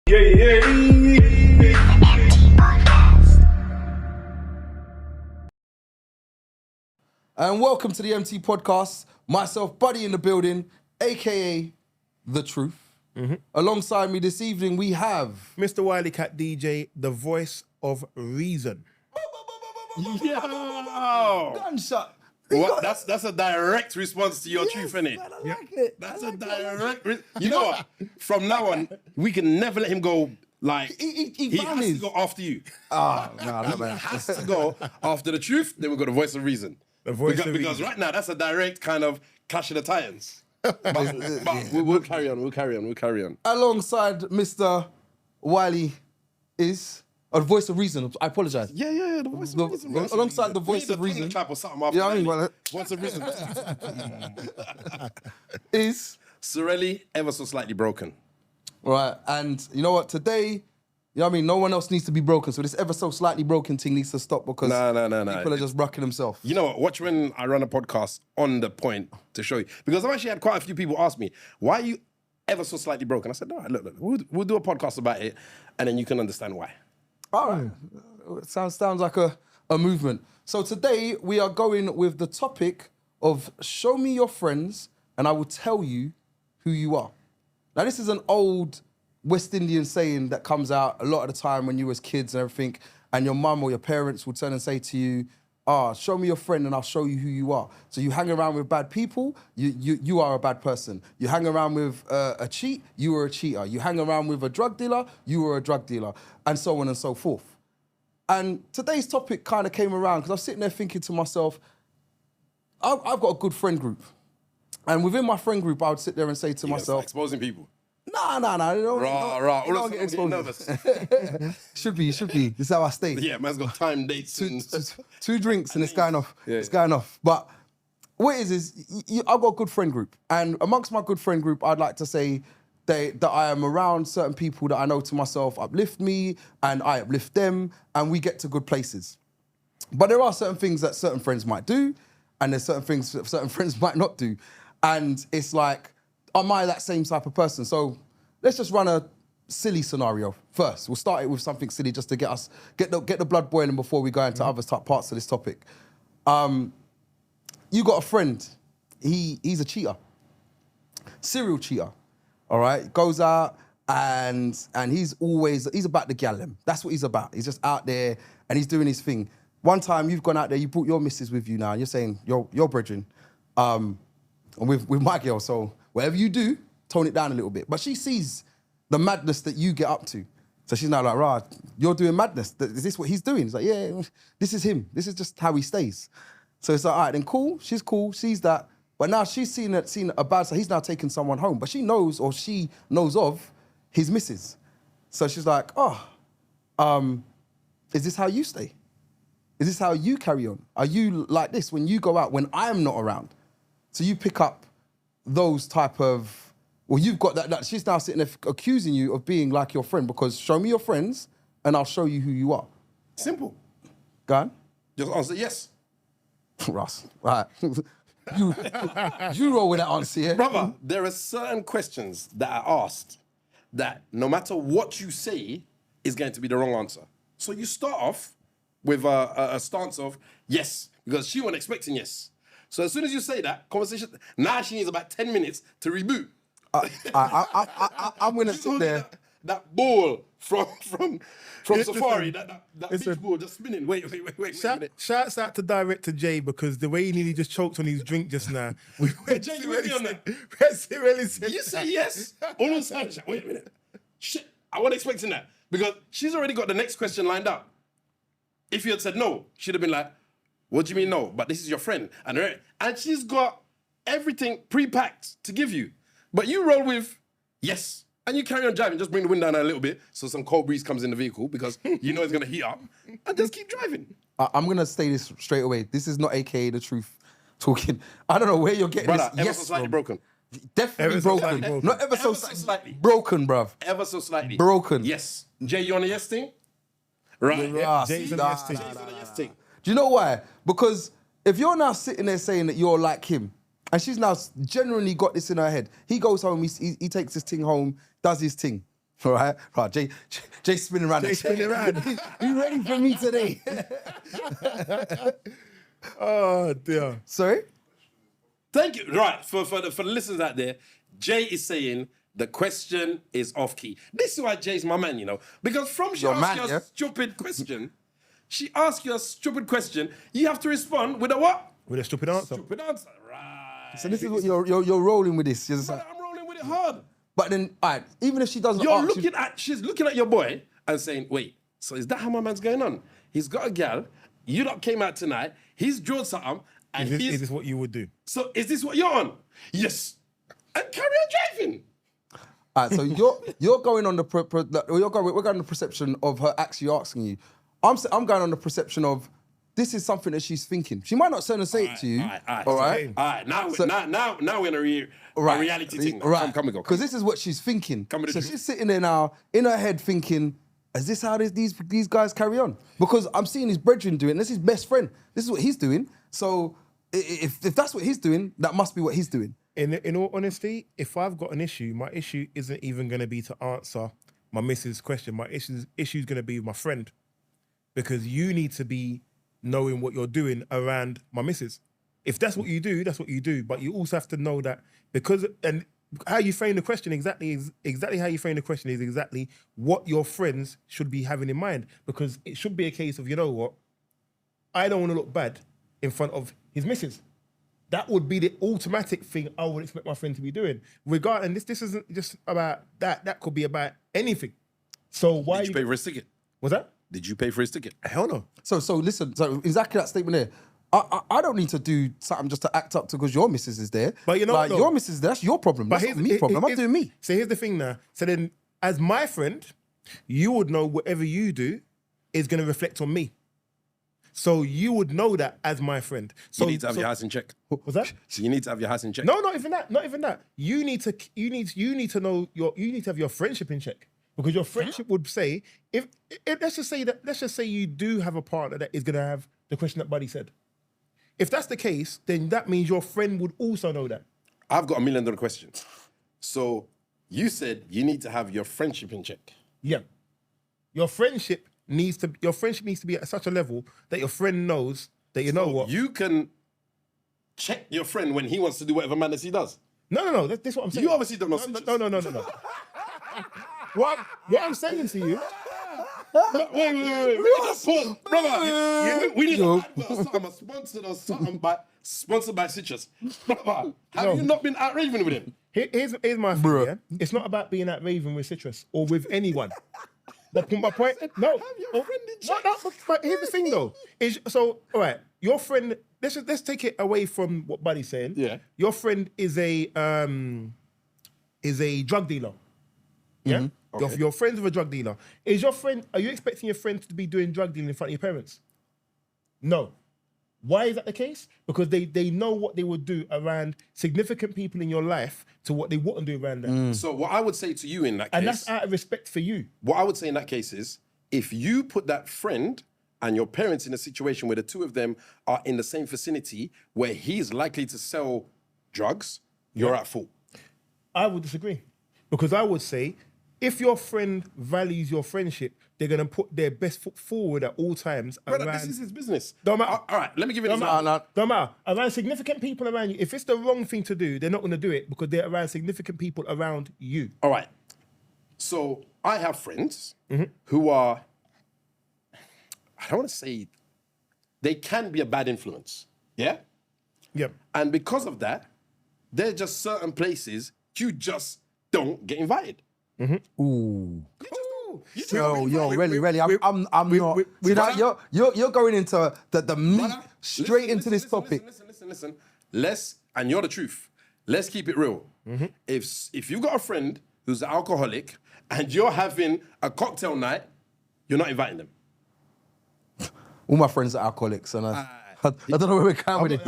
And welcome to the eMpTy podcast. Myself, Buddy in the building, aka The Truth. Alongside me this evening, we have Mr. Wiley Cat DJ, the voice of reason. Yo! Gunshot. What? That's a direct response to your truth, innit? Man, I like it. That's a direct. You know what? From now on, we can never let him go. Like he has to go after you. No, He has to go after the truth. Then we got the voice of reason. The voice of because reason. right now that's a direct kind of clash of the titans. But we'll carry on. We'll carry on. Alongside Mr. Wiley is the voice of reason. I apologize. Yeah. The voice of reason. Alongside the voice of reason. Clap or something after Yeah, I mean, well, voice of reason. is Sorelli ever so slightly broken. right. And you know what? Today, you know what I mean? No one else needs to be broken. So this ever so slightly broken thing needs to stop because No. people are just rocking themselves. You know what? Watch when I run a podcast on the point to show you. Because I've actually had quite a few people ask me, why are you ever so slightly broken? I said, all right, look, we'll do a podcast about it and then you can understand why. All right. Sounds like a movement. So today we are going with the topic of show me your friends and I will tell you who you are. Now this is an old West Indian saying that comes out a lot of the time when you was kids and everything, and your mum or your parents would turn and say to you, show me your friend and I'll show you who you are. So you hang around with bad people, you are a bad person. You hang around with a cheat, you are a cheater. You hang around with a drug dealer, you are a drug dealer, and so on and so forth. And today's topic kind of came around because I was sitting there thinking to myself, I've got a good friend group. And within my friend group, I would sit there and say to myself, exposing people. Nah. Rah. You All don't of a get sudden I'm exposed. getting nervous. Should be. This is how I stay. Yeah, man's got time dates. Two drinks and it's going off. It's going off. But what it is I've got a good friend group. And amongst my good friend group, I'd like to say that I am around certain people that I know to myself uplift me and I uplift them and we get to good places. But there are certain things that certain friends might do and there's certain things that certain friends might not do. And it's like, am I that same type of person? So let's just run a silly scenario first. We'll start it with something silly just to get the blood boiling before we go into other parts of this topic. You got a friend. He's a cheater, serial cheater. All right, goes out and he's about the gallem. That's what he's about. He's just out there and he's doing his thing. One time you've gone out there, you brought your missus with you now. And you're saying your brethren. With my girl, so whatever you do, tone it down a little bit. But she sees the madness that you get up to. So she's now like, rah, you're doing madness. Is this what he's doing? It's like, yeah, this is him. This is just how he stays. So it's like, all right, then cool, sees that. But now she's seen a bad side. He's now taking someone home. But she knows of his missus. So she's like, is this how you stay? Is this how you carry on? Are you like this when you go out, when I'm not around? So you pick up those type of, you've got that she's now sitting there accusing you of being like your friend because show me your friends and I'll show you who you are. Simple. Go on. Just answer yes. Russ, right. you roll with that answer, yeah? Brother, there are certain questions that are asked that no matter what you say is going to be the wrong answer. So you start off with a stance of yes, because she wasn't expecting yes. So as soon as you say that, conversation, now she needs about 10 minutes to reboot. I'm going to sit there. That ball from Safari, that beach ball just spinning. Wait. Shouts out to Director Jay because the way he nearly just choked on his drink just now. Jay, you ready on that? You say yes. All of a sudden, wait a minute. Shit, I wasn't expecting that. Because she's already got the next question lined up. If you had said no, she'd have been like, what do you mean no? But this is your friend. And she's got everything pre-packed to give you. But you roll with yes. And you carry on driving, just bring the window down a little bit so some cold breeze comes in the vehicle because you know it's going to heat up. And just keep driving. I'm going to say this straight away. This is not AKA The Truth talking. I don't know where you're getting Brother, this. Ever so slightly broken. Definitely broken. Not ever so slightly. Broken, bruv. Ever so slightly. Broken. Yes. Jay, you on a yes thing? Right. Yeah, Jay's on a yes thing. Jay's on a yes thing. Do you know why? Because if you're now sitting there saying that you're like him, and she's now genuinely got this in her head, he goes home, he takes his thing home, does his thing. All right, Jay spinning around. Jay spinning around. You ready for me today? Oh dear. Sorry? Thank you. Right, for the listeners out there, Jay is saying the question is off key. This is why Jay's my man, you know. Because from she asks you a stupid question, you have to respond with a what? With a stupid answer. Stupid answer. Right. So this is what you're rolling with this. But I'm rolling with it hard. But then, all right, even if she doesn't She's looking at your boy and saying, wait, so is that how my man's going on? He's got a gal, you lot came out tonight, he's drawn something, and Is this what you would do? So is this what you're on? Yes. And carry on driving. All right, so you're going on the we're going on the perception of her actually asking you. I'm going on the perception of this is something that she's thinking. She might not say it to you. All right. Now we're in a reality thing. Now. Right. Come and go. Because this is what she's thinking. Come with the So truth. she's sitting there now in her head thinking, is this how these guys carry on? Because I'm seeing his brethren doing. This is his best friend. This is what he's doing. So if that's what he's doing, that must be what he's doing. In all honesty, if I've got an issue, my issue isn't even going to be to answer my missus' question. My issue is going to be with my friend, because you need to be knowing what you're doing around my missus. If that's what you do, that's what you do. But you also have to know that and how you frame the question exactly how you frame the question is exactly what your friends should be having in mind. Because it should be a case of, you know what, I don't want to look bad in front of his missus. That would be the automatic thing I would expect my friend to be doing. And this isn't just about that. That could be about anything. So why Did you pay for his ticket? What's that? Did you pay for his ticket? Hell no. So listen. So exactly that statement there. I don't need to do something just to act up to because your missus is there. But you know what, though? your missus is there. That's your problem. That's not me problem. I'm doing me. So here's the thing now. So then, as my friend, you would know whatever you do is going to reflect on me. So you would know that as my friend. So you need to have your house in check. What's that? So you need to have your house in check. No, not even that. Not even that. You need to know you need to have your friendship in check. Because your friendship would say, if let's just say you do have a partner that is gonna have the question that Buddy said. If that's the case, then that means your friend would also know that. I've got $1 million question. So you said you need to have your friendship in check. Yeah. Your friendship needs to be at such a level that your friend knows that you know what. You can check your friend when he wants to do whatever madness he does. No. That's what I'm saying. You obviously don't know. No. What I'm saying to you. Wait. Pause. Brother, we need a sponsored or something sponsored by Citrus. Brother, have you not been out raving with him? Here's my thing, yeah? It's not about being out raving with Citrus or with anyone. But my point, no. But here's the thing though. All right, your friend, let's take it away from what Buddy's saying. Yeah. Your friend is a drug dealer. Yeah? Mm-hmm. Okay. Your friend's with a drug dealer. Are you expecting your friend to be doing drug dealing in front of your parents? No. Why is that the case? Because they know what they would do around significant people in your life to what they wouldn't do around them. So what I would say to you in that case... And that's out of respect for you. What I would say in that case is, if you put that friend and your parents in a situation where the two of them are in the same vicinity where he's likely to sell drugs, you're at fault. I would disagree. Because I would say, if your friend values your friendship, they're going to put their best foot forward at all times. Brother, this is his business. Don't matter. All right, let me give you an example. Don't matter. Around significant people around you, if it's the wrong thing to do, they're not going to do it because they're around significant people around you. All right. So I have friends who are, I don't want to say, they can be a bad influence. Yeah? Yep. And because of that, there are just certain places you just don't get invited. Ooh. You just Yo, really, I'm not. You're going into the meat straight into this topic. Listen. And you're the truth. Let's keep it real. If you've got a friend who's an alcoholic and you're having a cocktail night, you're not inviting them. All my friends are alcoholics, and I don't know where we're going with it.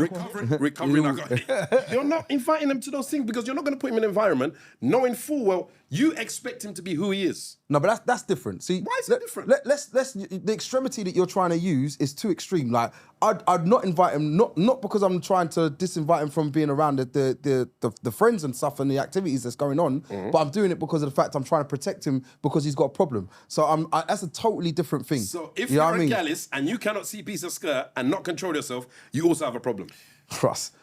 Recovering alcoholic. You're not inviting them to those things because you're not going to put him in an environment knowing full well You expect him to be who he is. No, but that's different. See, Why is it different? Let's the extremity that you're trying to use is too extreme. Like I'd not invite him, not because I'm trying to disinvite him from being around the friends and stuff and the activities that's going on, but I'm doing it because of the fact I'm trying to protect him because he's got a problem. So that's a totally different thing. So if You know you're what I a mean? gallus and you cannot see piece of skirt and not control yourself, you also have a problem. Trust.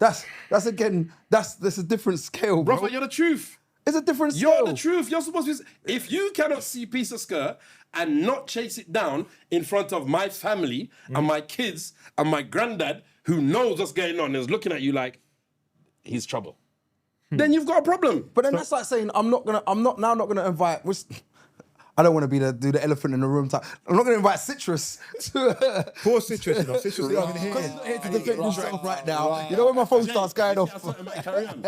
That's a different scale, bro. Brother, you're the truth. It's a different scale. You're the truth. You're supposed to be... If you cannot see piece of skirt and not chase it down in front of my family and my kids and my granddad who knows what's going on and is looking at you like, he's trouble, then you've got a problem. But then that's like saying I'm not gonna invite. I don't want to do the elephant in the room type. I'm not gonna invite Citrus to. Poor Citrus, you know. Citrus is not even He's here. not here to defend himself right now. You know when my phone starts going off. Carry on.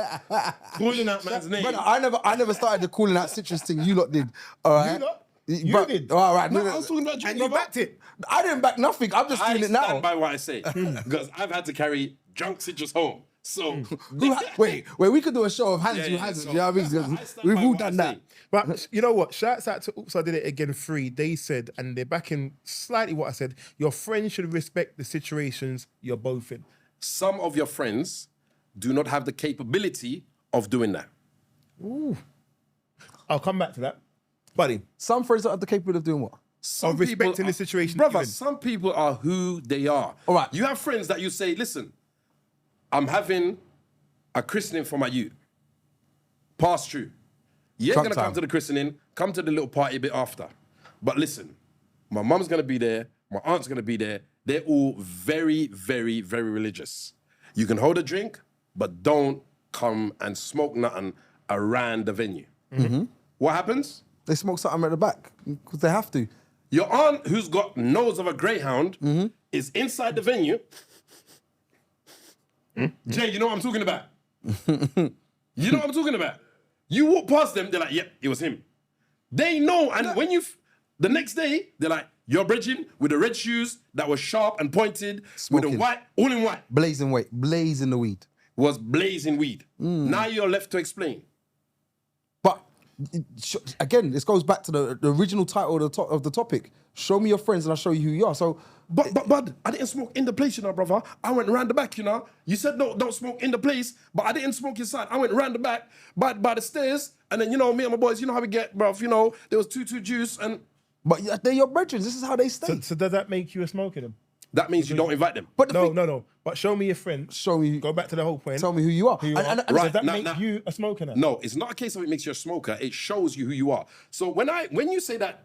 Calling out man's name. Brother, I never started the calling out Citrus thing. You lot did. All right. You lot? You did. All right. No, I was talking about you. And you backed it. I didn't back nothing. I'm just I doing it now. stand by what I say because I've had to carry drunk Citrus home. So Wait, we could do a show of hands Yeah, who yeah, hasn't. so You know what I mean? I stand We've by all what I done say. that. But you know what? Shouts out to Oops, I Did It Again 3. They said, and they're backing slightly what I said, your friends should respect the situations you're both in. some of your friends do not have the capability of doing that. I'll come back to that. Buddy, Some friends don't have the capability of doing what? Some Of respecting people the situation Brother, you're in. some people are who they are. All right. You have friends that you say, listen, I'm having a christening for my youth. Pass through. You ain't Trunk going to come time. to the christening, come to the little party a bit after. But listen, my mum's going to be there, my aunt's going to be there. They're all very, very, very religious. You can hold a drink, but don't come and smoke nothing around the venue. What happens? They smoke something at the back because they have to. Your aunt, who's got nose of a greyhound, is inside the venue. Jay, you know what I'm talking about? You know what I'm talking about? You walk past them, they're like, yep, it was him. They know, and when the next day, they're like, you're bridging with the red shoes that were sharp and pointed, with Smoking. the white, all in white, Blazing the weed. was blazing weed. Now you're left to explain. But again, this goes back to the original title of the topic. Show me your friends and I'll show you who you are. So, But I didn't smoke in the place, you know, brother. I went around the back, you know. You said no, don't smoke in the place, but I didn't smoke inside. I went around the back by the stairs, and then, you know, me and my boys, you know how we get, bruv, you know, there was two juice, and but they're your brethren. This is how they stay. So does that make you a smoker then? that means you don't invite them. But the thing, No. But show me your friend. show me. Go back to the whole point. Tell me who you are. Who you And- are. and- and- Right. Does that now- make now- you a smoker now? No, it's not a case of it makes you a smoker. It shows you who you are. So when you say that,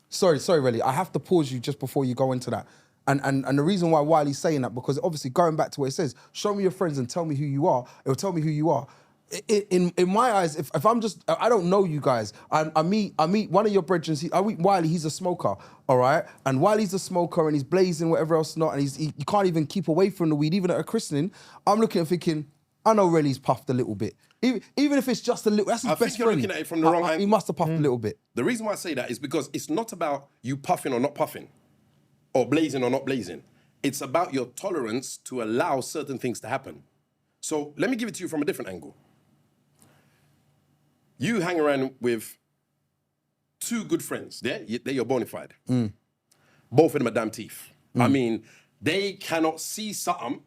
Sorry, Relly. I have to pause you just before you go into that. And the reason why Wiley's saying that, because obviously going back to what it says, show me your friends and tell me who you are. It will tell me who you are. In my eyes, if I'm just, I don't know you guys. I meet one of your brethren. I meet Wiley. He's a smoker, all right. And Wiley's a smoker and he's blazing whatever else not, and he can't even keep away from the weed, even at a christening. I'm looking and thinking, I know Relly's puffed a little bit. Even if it's just a little, that's his I best think you're friend. looking at it from the wrong He angle. must have puffed a little bit. the reason why I say that is because it's not about you puffing or not puffing, or blazing or not blazing. It's about your tolerance to allow certain things to happen. So let me give it to you from a different angle. You hang around with two good friends, they're your bona fide. Both of them are damn teeth. I mean, they cannot see something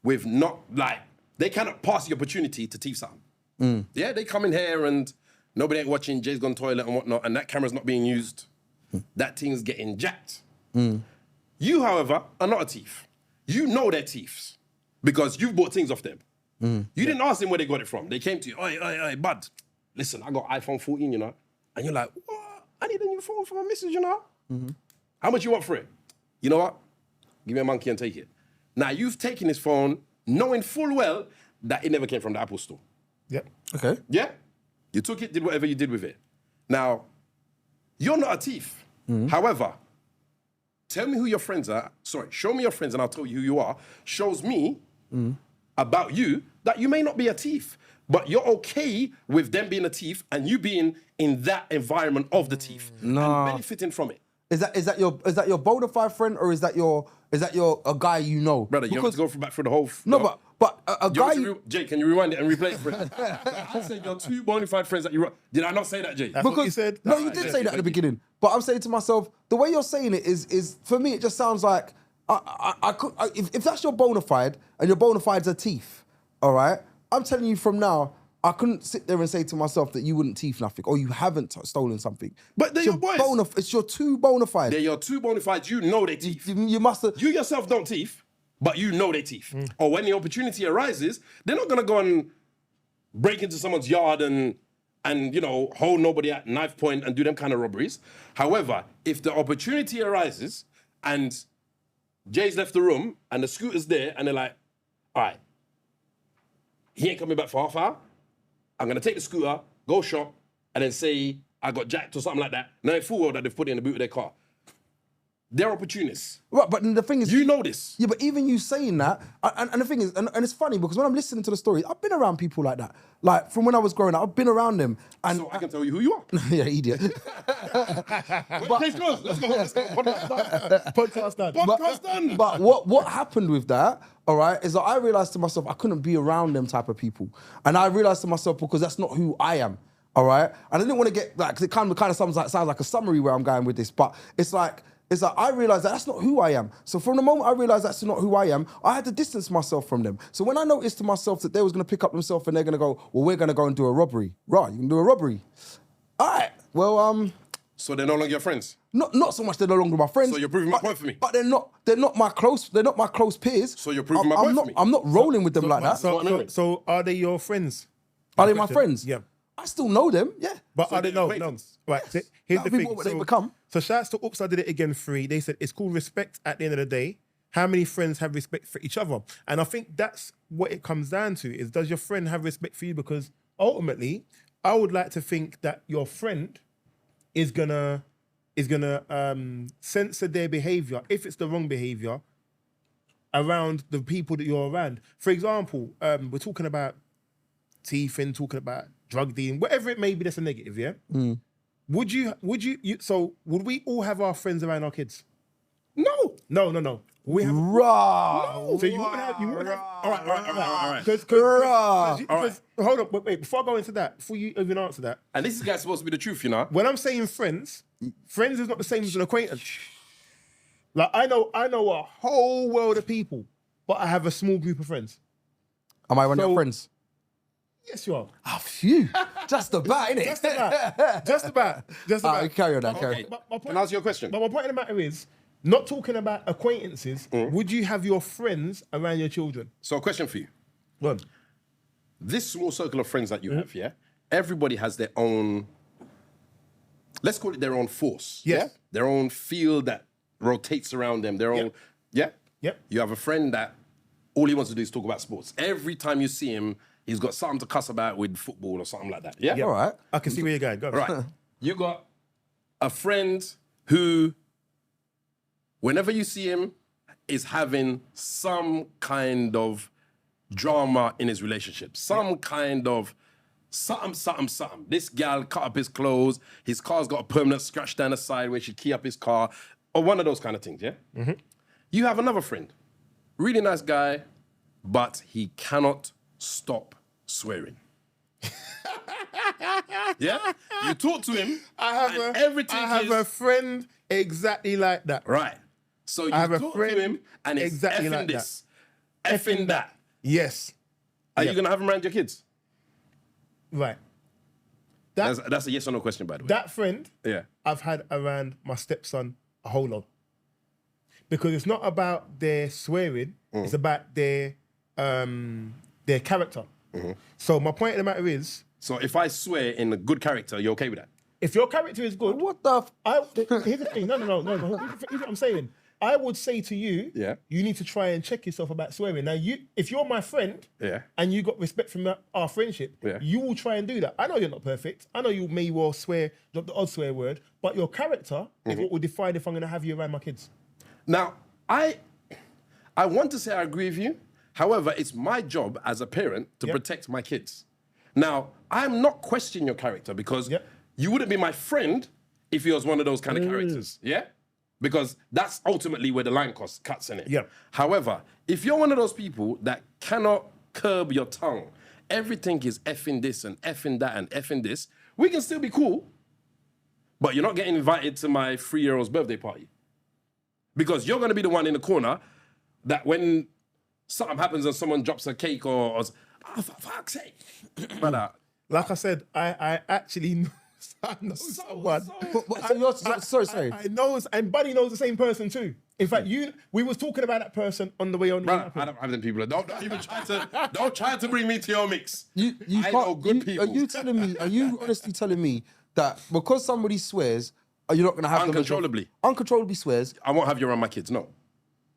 with not, like, they cannot pass the opportunity to teeth something. Yeah, they come in here and nobody ain't watching, Jay's gone toilet and whatnot, and that camera's not being used. That thing's getting jacked. You, however, are not a thief. You know they're thieves because you've bought things off them. You didn't ask them where they got it from. They came to you, oi, bud, listen, I got iPhone 14, you know. And you're like, what? I need a new phone for my missus, you know. How much you want for it? You know what? Give me a monkey and take it. Now, you've taken this phone knowing full well that it never came from the Apple store. Yep. Okay. Yeah? You took it, did whatever you did with it. Now, you're not a thief. However, tell me who your friends are. Sorry, show me your friends and I'll tell you who you are. Shows me about you that you may not be a thief, but you're okay with them being a thief and you being in that environment of the thief and benefiting from it. Is that your bona fide friend or is that your a guy you know? Brother, you have to go back through the whole... No, But a guy, Jay, can you rewind it and replay it for it? I said your 2 bona fide friends that you. Did I not say that, Jay? That's what you said. No, you did say that at the beginning. But I'm saying to myself, the way you're saying it is for me, it just sounds like if that's your bona fide and your bona fides are teeth, all right. I'm telling you from now, I couldn't sit there and say to myself that you wouldn't teeth nothing or you haven't stolen something. But they're your boys. It's your 2 bona fides. They're your 2 bona fides. You know they teeth. You must have. You yourself don't teeth, but you know they teeth. Or when the opportunity arises, they're not gonna go and break into someone's yard and you know hold nobody at knife point and do them kind of robberies. However, if the opportunity arises and Jay's left the room and the scooter's there and they're like, all right, he ain't coming back for half hour. I'm gonna take the scooter, go shop, and then say I got jacked or something like that. Knowing full well that they've put it in the boot of their car. They're opportunists. Right, but the thing is, you know this. Yeah, but even you saying that, and the thing is, and it's funny because when I'm listening to the story, I've been around people like that. Like from when I was growing up, I've been around them, and so I can tell you who you are. Yeah, idiot. Case closed. Let's go. Podcast done. Podcast done. But what happened with that, all right, is that I realized to myself I couldn't be around them type of people, and I realized to myself because that's not who I am. All right, and I didn't want to get like, 'cause it kind of sounds like a summary where I'm going with this, but it's like I realized that that's not who I am. So from the moment I realized that's not who I am, I had to distance myself from them. So when I noticed to myself that they was going to pick up themselves and they're going to go, well, we're going to go and do a robbery. Right, you can do a robbery. All right, well, So they're no longer your friends? Not so much they're no longer my friends. So you're proving my point for me? But they're not my close peers. So you're proving my point for me? I'm not rolling with them like that. So are they your friends? Are they my friends? Yeah. I still know them, yeah. But So are they no? Right. So here's the That'd be thing. what they become. So shouts to Oops, I Did It Again 3. They said it's called respect at the end of the day. How many friends have respect for each other? And I think that's what it comes down to is does your friend have respect for you? Because ultimately, I would like to think that your friend is gonna censor their behavior, if it's the wrong behavior, around the people that you're around. For example, we're talking about teething, talking about drug dealing, whatever it may be that's a negative, yeah? Would we all have our friends around our kids? No. We have Right. So you wouldn't have All right. because hold up, wait, before I go into that, before you even answer that, And this is guy's supposed to be the truth, you know? when I'm saying friends is not the same as an acquaintance. Like I know a whole world of people, but I have a small group of friends. Am I one of your friends? Yes, you are. Ah, phew. Just about, innit? Just about. Carry on, carry on. My point, Can I ask you a question? But my point of the matter is, not talking about acquaintances, would you have your friends around your children? So a question for you. One. This small circle of friends that you have, yeah? Everybody has their own, let's call it their own force. Yes. Yeah? Their own field that rotates around them. Their own, yeah? Yep. You have a friend that all he wants to do is talk about sports. Every time you see him, he's got something to cuss about with football or something like that. Yeah? All right. I can see where you're going. Go. Right. You got a friend who, whenever you see him, is having some kind of drama in his relationship. Some kind of something. This gal cut up his clothes. His car's got a permanent scratch down the side where she key up his car. Or one of those kind of things, yeah? Mm-hmm. You have another friend. Really nice guy, but he cannot stop swearing. Yeah? You talk to him, I have a friend exactly like that. right. So you I have a talk friend to him and it's exactly effing like this, effing that. Yes. Are you going to have him around your kids? Right. That's a yes or no question, by the way. That friend Yeah. I've had around my stepson a whole lot. Because it's not about their swearing, it's about their character. So my point of the matter is, So if I swear in a good character, you're okay with that? if your character is good, What the here's the thing. No. Here's what I'm saying. I would say to you, Yeah. you need to try and check yourself about swearing. Now, if you're my friend, Yeah. and you got respect from our friendship, Yeah. you will try and do that. I know you're not perfect. I know you may well swear, drop the odd swear word, but your character is what will define if I'm going to have you around my kids. Now, I want to say I agree with you. However, it's my job as a parent to protect my kids. Now, I'm not questioning your character because you wouldn't be my friend if he was one of those kind of characters. Yeah? Because that's ultimately where the line cuts in it. Yeah. However, if you're one of those people that cannot curb your tongue, everything is effing this and effing that and effing this, we can still be cool, but you're not getting invited to my 3-year-old's birthday party. Because you're going to be the one in the corner that when something happens and someone drops a cake or oh, for fuck's sake. But, like I said, I actually know, I know someone. Sorry. I know, and Buddy knows the same person too. In fact, we was talking about that person on the way on. I don't have them people. Don't even try to bring me to your mix. You I know good people. Are you honestly telling me that because somebody swears, you're not going to have uncontrollably? Uncontrollably swears. I won't have you around my kids. No.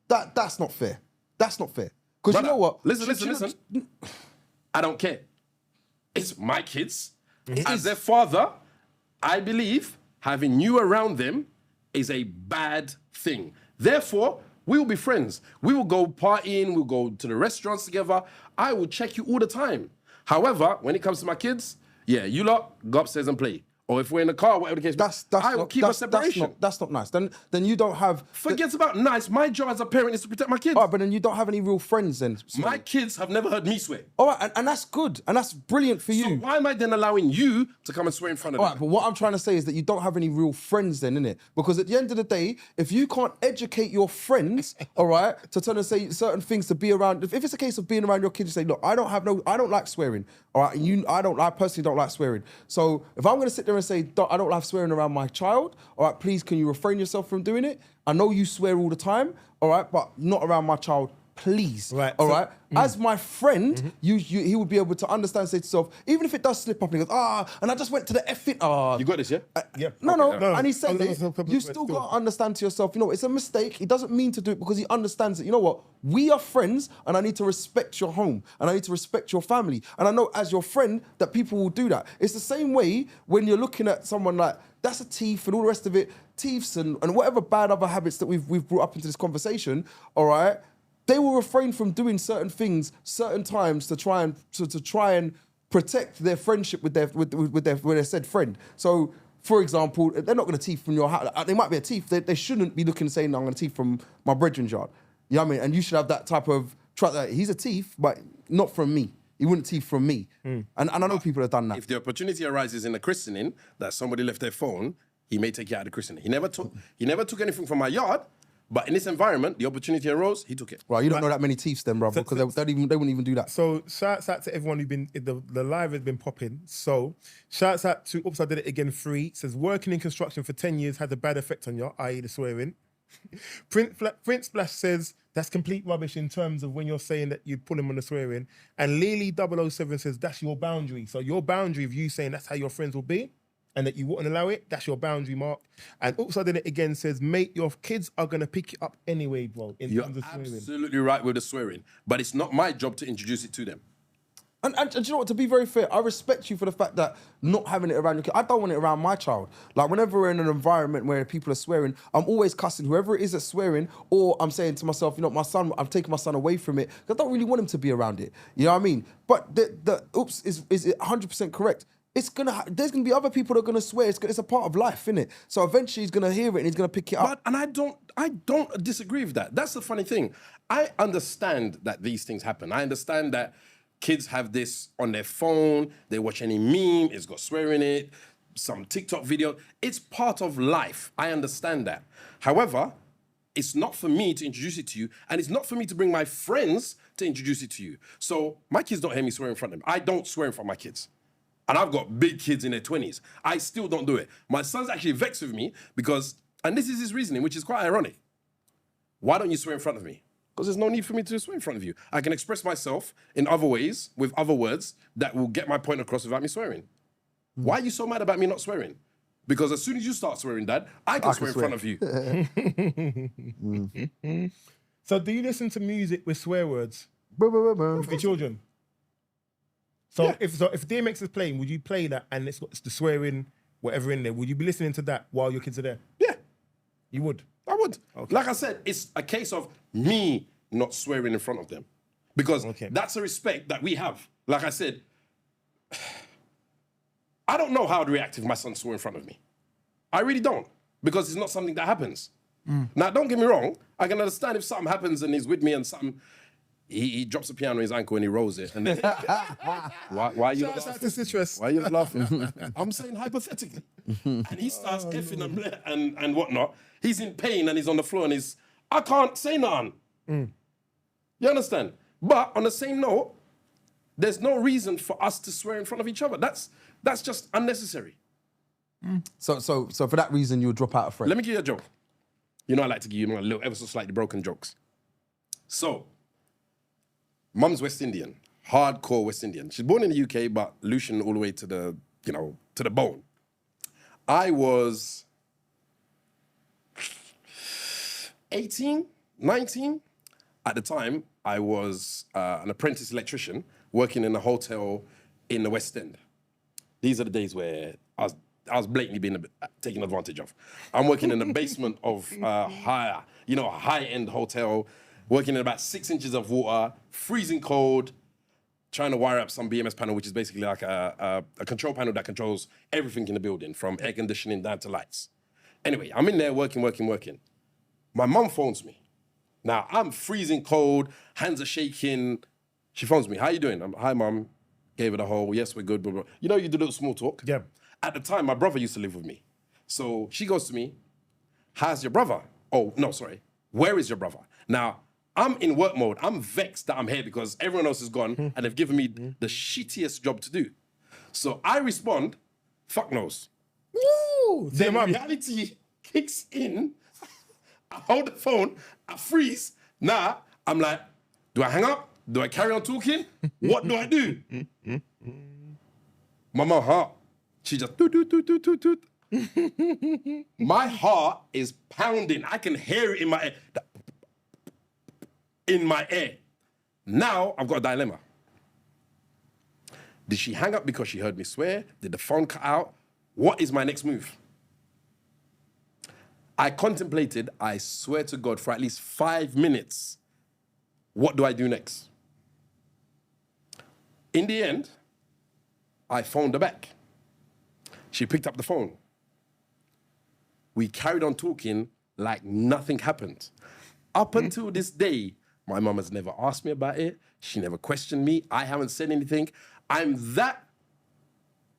That's not fair. That's not fair. Because you know what? Listen. I don't care. It's my kids. As their father, I believe having you around them is a bad thing. Therefore, we will be friends. We will go partying. We'll go to the restaurants together. I will check you all the time. However, when it comes to my kids, yeah, you lot go upstairs and play. Or if we're in the car, whatever the case, I will keep a separation. That's not nice. Then you don't have... Forget about nice. My job as a parent is to protect my kids. All right, but then you don't have any real friends then. My kids have never heard me swear. All right, and that's good. And that's brilliant for you. So why am I then allowing you to come and swear in front of them? All right, but what I'm trying to say is that you don't have any real friends then, innit? Because at the end of the day, if you can't educate your friends, all right, to turn and say certain things to be around... If it's a case of being around your kids, you say, look, I don't like swearing. All right, I personally don't like swearing. So if I'm going to sit there and say, I don't like swearing around my child, all right, please, can you refrain yourself from doing it? I know you swear all the time, all right, but not around my child, please. Right. All right. As my friend, he would be able to understand, say to himself, even if it does slip up and he goes, and I just went to the effing, You got this, yeah? Yeah. No, Okay. and he said you still got to understand to yourself, you know, it's a mistake. He doesn't mean to do it because he understands that, you know what, we are friends and I need to respect your home and I need to respect your family. And I know as your friend that people will do that. It's the same way when you're looking at someone like, that's a thief and all the rest of it, thieves and whatever bad other habits that we've brought up into this conversation, all right, they will refrain from doing certain things, certain times to try and protect their friendship with their said friend. So, for example, they're not going to thief from your house. They might be a thief. They shouldn't be looking and saying, I'm going to thief from my brethren's yard. You know what I mean? And you should have that type of trust that he's a thief, but not from me. He wouldn't thief from me. And I know people have done that. If the opportunity arises in a christening that somebody left their phone, he may take you out of the christening. He never took anything from my yard. But in this environment, the opportunity arose, he took it. Well, you don't know that many thieves then, bro, because they wouldn't even do that. So shouts out to everyone who's been, the live has been popping. So shouts out to, oops, I did it again, 3. Says, working in construction for 10 years had a bad effect on you, i.e. the swearing. Prince Splash says, that's complete rubbish in terms of when you're saying that you pull him on the swearing. And Lily 007 says, that's your boundary. So your boundary of you saying that's how your friends will be, and that you wouldn't allow it, that's your boundary, Mark. And oops, I did it again, says, mate, your kids are going to pick you up anyway, bro, in terms of swearing. You're absolutely right with the swearing, but it's not my job to introduce it to them. And do you know what, to be very fair, I respect you for the fact that not having it around your kid, I don't want it around my child. Like, whenever we're in an environment where people are swearing, I'm always cussing whoever it is that's swearing, or I'm saying to myself, you know, my son, I'm taking my son away from it, because I don't really want him to be around it. You know what I mean? But the oops is 100% correct. There's gonna be other people that are gonna swear. It's a part of life, innit? So eventually he's gonna hear it and he's gonna pick it up. And I don't disagree with that. That's the funny thing. I understand that these things happen. I understand that kids have this on their phone. They watch any meme, it's got swear in it, some TikTok video. It's part of life. I understand that. However, it's not for me to introduce it to you, and it's not for me to bring my friends to introduce it to you. So my kids don't hear me swear in front of them. I don't swear in front of my kids. And I've got big kids in their 20s. I still don't do it. My son's actually vexed with me because, and this is his reasoning, which is quite ironic. Why don't you swear in front of me? Because there's no need for me to swear in front of you. I can express myself in other ways, with other words, that will get my point across without me swearing. Why are you so mad about me not swearing? Because as soon as you start swearing, Dad, I can swear in front of you. So do you listen to music with swear words for your children? So Yeah. if DMX is playing, would you play that and it's got the swearing, whatever in there? Would you be listening to that while your kids are there? Yeah, You would. I would. Okay. Like I said, it's a case of me not swearing in front of them. Because that's a respect that we have. Like I said, I don't know how I'd react if my son swore in front of me. I really don't. Because it's not something that happens. Now, don't get me wrong. I can understand if something happens and he's with me and something... he drops the piano on his ankle and he rolls it. And then, why are you Shout out to Citrus. Why are you laughing? I'm saying hypothetically. And he starts effing and whatnot. He's in pain and he's on the floor and I can't say nothing. You understand? But on the same note, there's no reason for us to swear in front of each other. That's just unnecessary. So for that reason, you'll drop out a friend. Let me give you a joke. You know I like to give you my little ever so slightly broken jokes. So, mum's West Indian, hardcore West Indian. She's born in the UK, but Lucian all the way to the, to the bone. I was 18, 19. At the time, I was an apprentice electrician working in a hotel in the West End. These are the days where I was blatantly being taken advantage of. I'm working in the basement of a high-end hotel, working in about 6 inches of water, freezing cold, trying to wire up some BMS panel, which is basically like a control panel that controls everything in the building, from air conditioning down to lights. Anyway, I'm in there working. My mum phones me. Now, I'm freezing cold, hands are shaking. She phones me, how you doing? Hi, Mum. Gave her the whole, yes, we're good, blah, blah. You know, you do a little small talk. Yeah. At the time, my brother used to live with me. So she goes to me, how's your brother? Oh, no, sorry. Where is your brother? Now, I'm in work mode. I'm vexed that I'm here because everyone else is gone and they've given me the shittiest job to do. So I respond, fuck knows. Woo! Then reality kicks in. I hold the phone, I freeze. Now, I'm like, do I hang up? Do I carry on talking? What do I do? My mum heart, she just toot. My heart is pounding. I can hear it in my ear. Now, I've got a dilemma. Did she hang up because she heard me swear? Did the phone cut out? What is my next move? I contemplated, I swear to God, for at least 5 minutes. What do I do next? In the end, I phoned her back. She picked up the phone. We carried on talking like nothing happened. Up until this day, my mum has never asked me about it. She never questioned me. I haven't said anything. I'm that,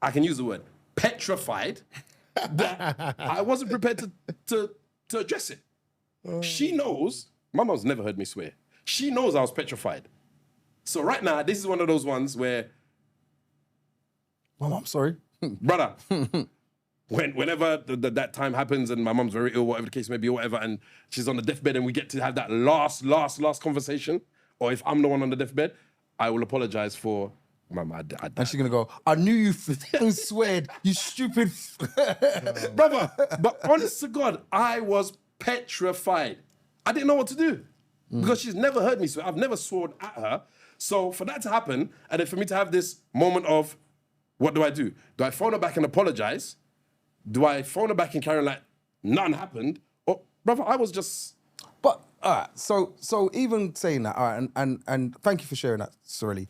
I can use the word, petrified that I wasn't prepared to address it. She knows, my mum's never heard me swear. She knows I was petrified. So right now, this is one of those ones where, Mum, I'm sorry. brother, whenever that time happens and my mum's very ill, whatever the case may be, or whatever, and she's on the deathbed and we get to have that last conversation, or if I'm the one on the deathbed, I will apologize for Mum, I And she's gonna go, I knew you sweared, you stupid. Brother, but honest to God, I was petrified. I didn't know what to do because she's never heard me swear. I've never sworn at her. So for that to happen, and then for me to have this moment of, what do I do? Do I phone her back and apologize? Do I phone her back and carry on like nothing happened? Or, brother, I was just... But, all right, so even saying that, all right, and thank you for sharing that, Sorelli.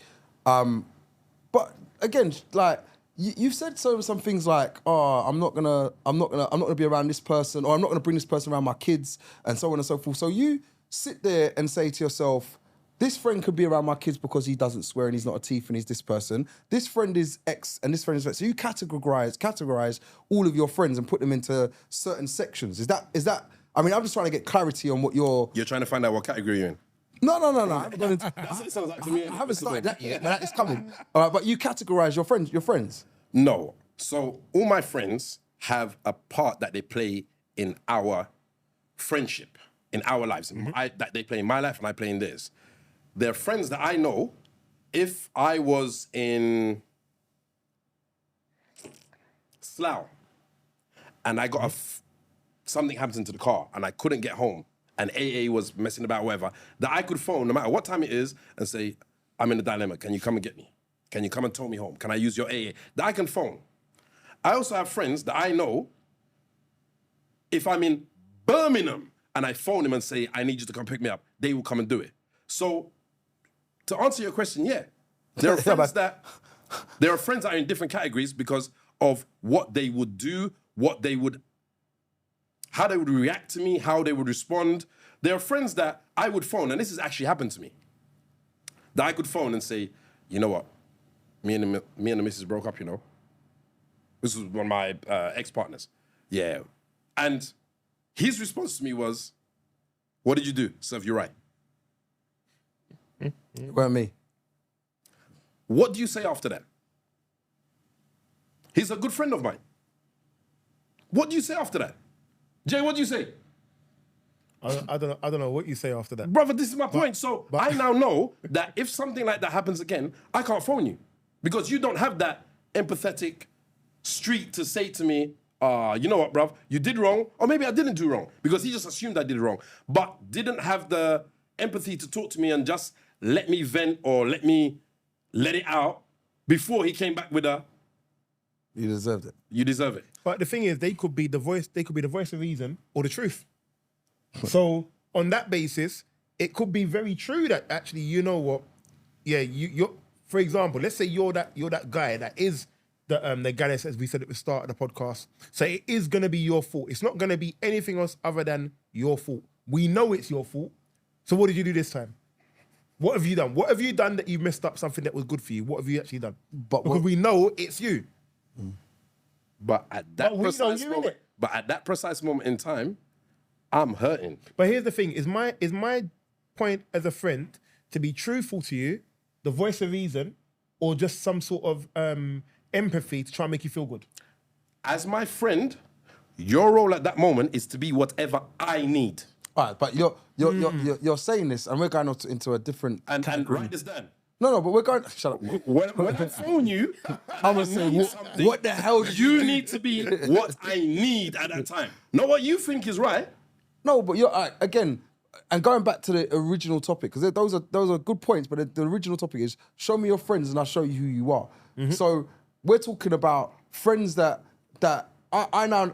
But again, like you've said some things like, oh, I'm not gonna be around this person, or I'm not gonna bring this person around my kids, and so on and so forth. So you sit there and say to yourself, this friend could be around my kids because he doesn't swear and he's not a thief and he's this person. This friend is X and this friend is X. So you categorize all of your friends and put them into certain sections. Is that? I mean, I'm just trying to get clarity on what you're trying to find out what category you're in. No. I haven't gone into, That's what it sounds like to me. I haven't started that yet, but that is coming. All right, but you categorize your friends. No. So all my friends have a part that they play in our friendship, in our lives. That they play in my life and I play in theirs. They're friends that I know. If I was in Slough and I got something happened to the car and I couldn't get home, and AA was messing about, whatever, that I could phone, no matter what time it is, and say, I'm in a dilemma. Can you come and get me? Can you come and tow me home? Can I use your AA? That I can phone. I also have friends that I know, if I'm in Birmingham and I phone them and say, I need you to come pick me up, they will come and do it. So, to answer your question, yeah. There are friends that are in different categories because of what they would do, how they would react to me, how they would respond. There are friends that I would phone, and this has actually happened to me. that I could phone and say, you know what, me and the missus broke up, you know. This was one of my ex-partners. Yeah. And his response to me was, what did you do? Serve you right. It weren't me. What do you say after that? He's a good friend of mine. What do you say after that? Jay, what do you say? I don't know what you say after that. Brother, this is my point. I now know that if something like that happens again, I can't phone you. Because you don't have that empathetic street to say to me, you know what, bruv, you did wrong, or maybe I didn't do wrong, because he just assumed I did wrong, but didn't have the empathy to talk to me and just let me vent or let it out before he came back with a, You deserved it. you deserve it. But the thing is, they could be the voice of reason or the truth. So on that basis, it could be very true that actually, you know what? Yeah, you're. For example, let's say you're that guy that is the guy that says we said at the start of the podcast. So it is gonna be your fault. It's not gonna be anything else other than your fault. We know it's your fault. So what did you do this time? What have you done? What have you done that you messed up something that was good for you? What have you actually done? Because we know it's you. But at that precise moment in time, I'm hurting. But here's the thing: is my point as a friend to be truthful to you, the voice of reason, or just some sort of empathy to try and make you feel good? As my friend, your role at that moment is to be whatever I need. All right, but you're saying this, and we're going into a different And category. write this down. No, but we're going. Shut up. When I phone you, I'm gonna say, what the hell? Did you need to be what I need at that time. Not what you think is right. No, but you're again, and going back to the original topic, because those are good points. But the original topic is show me your friends, and I'll show you who you are. So we're talking about friends that I now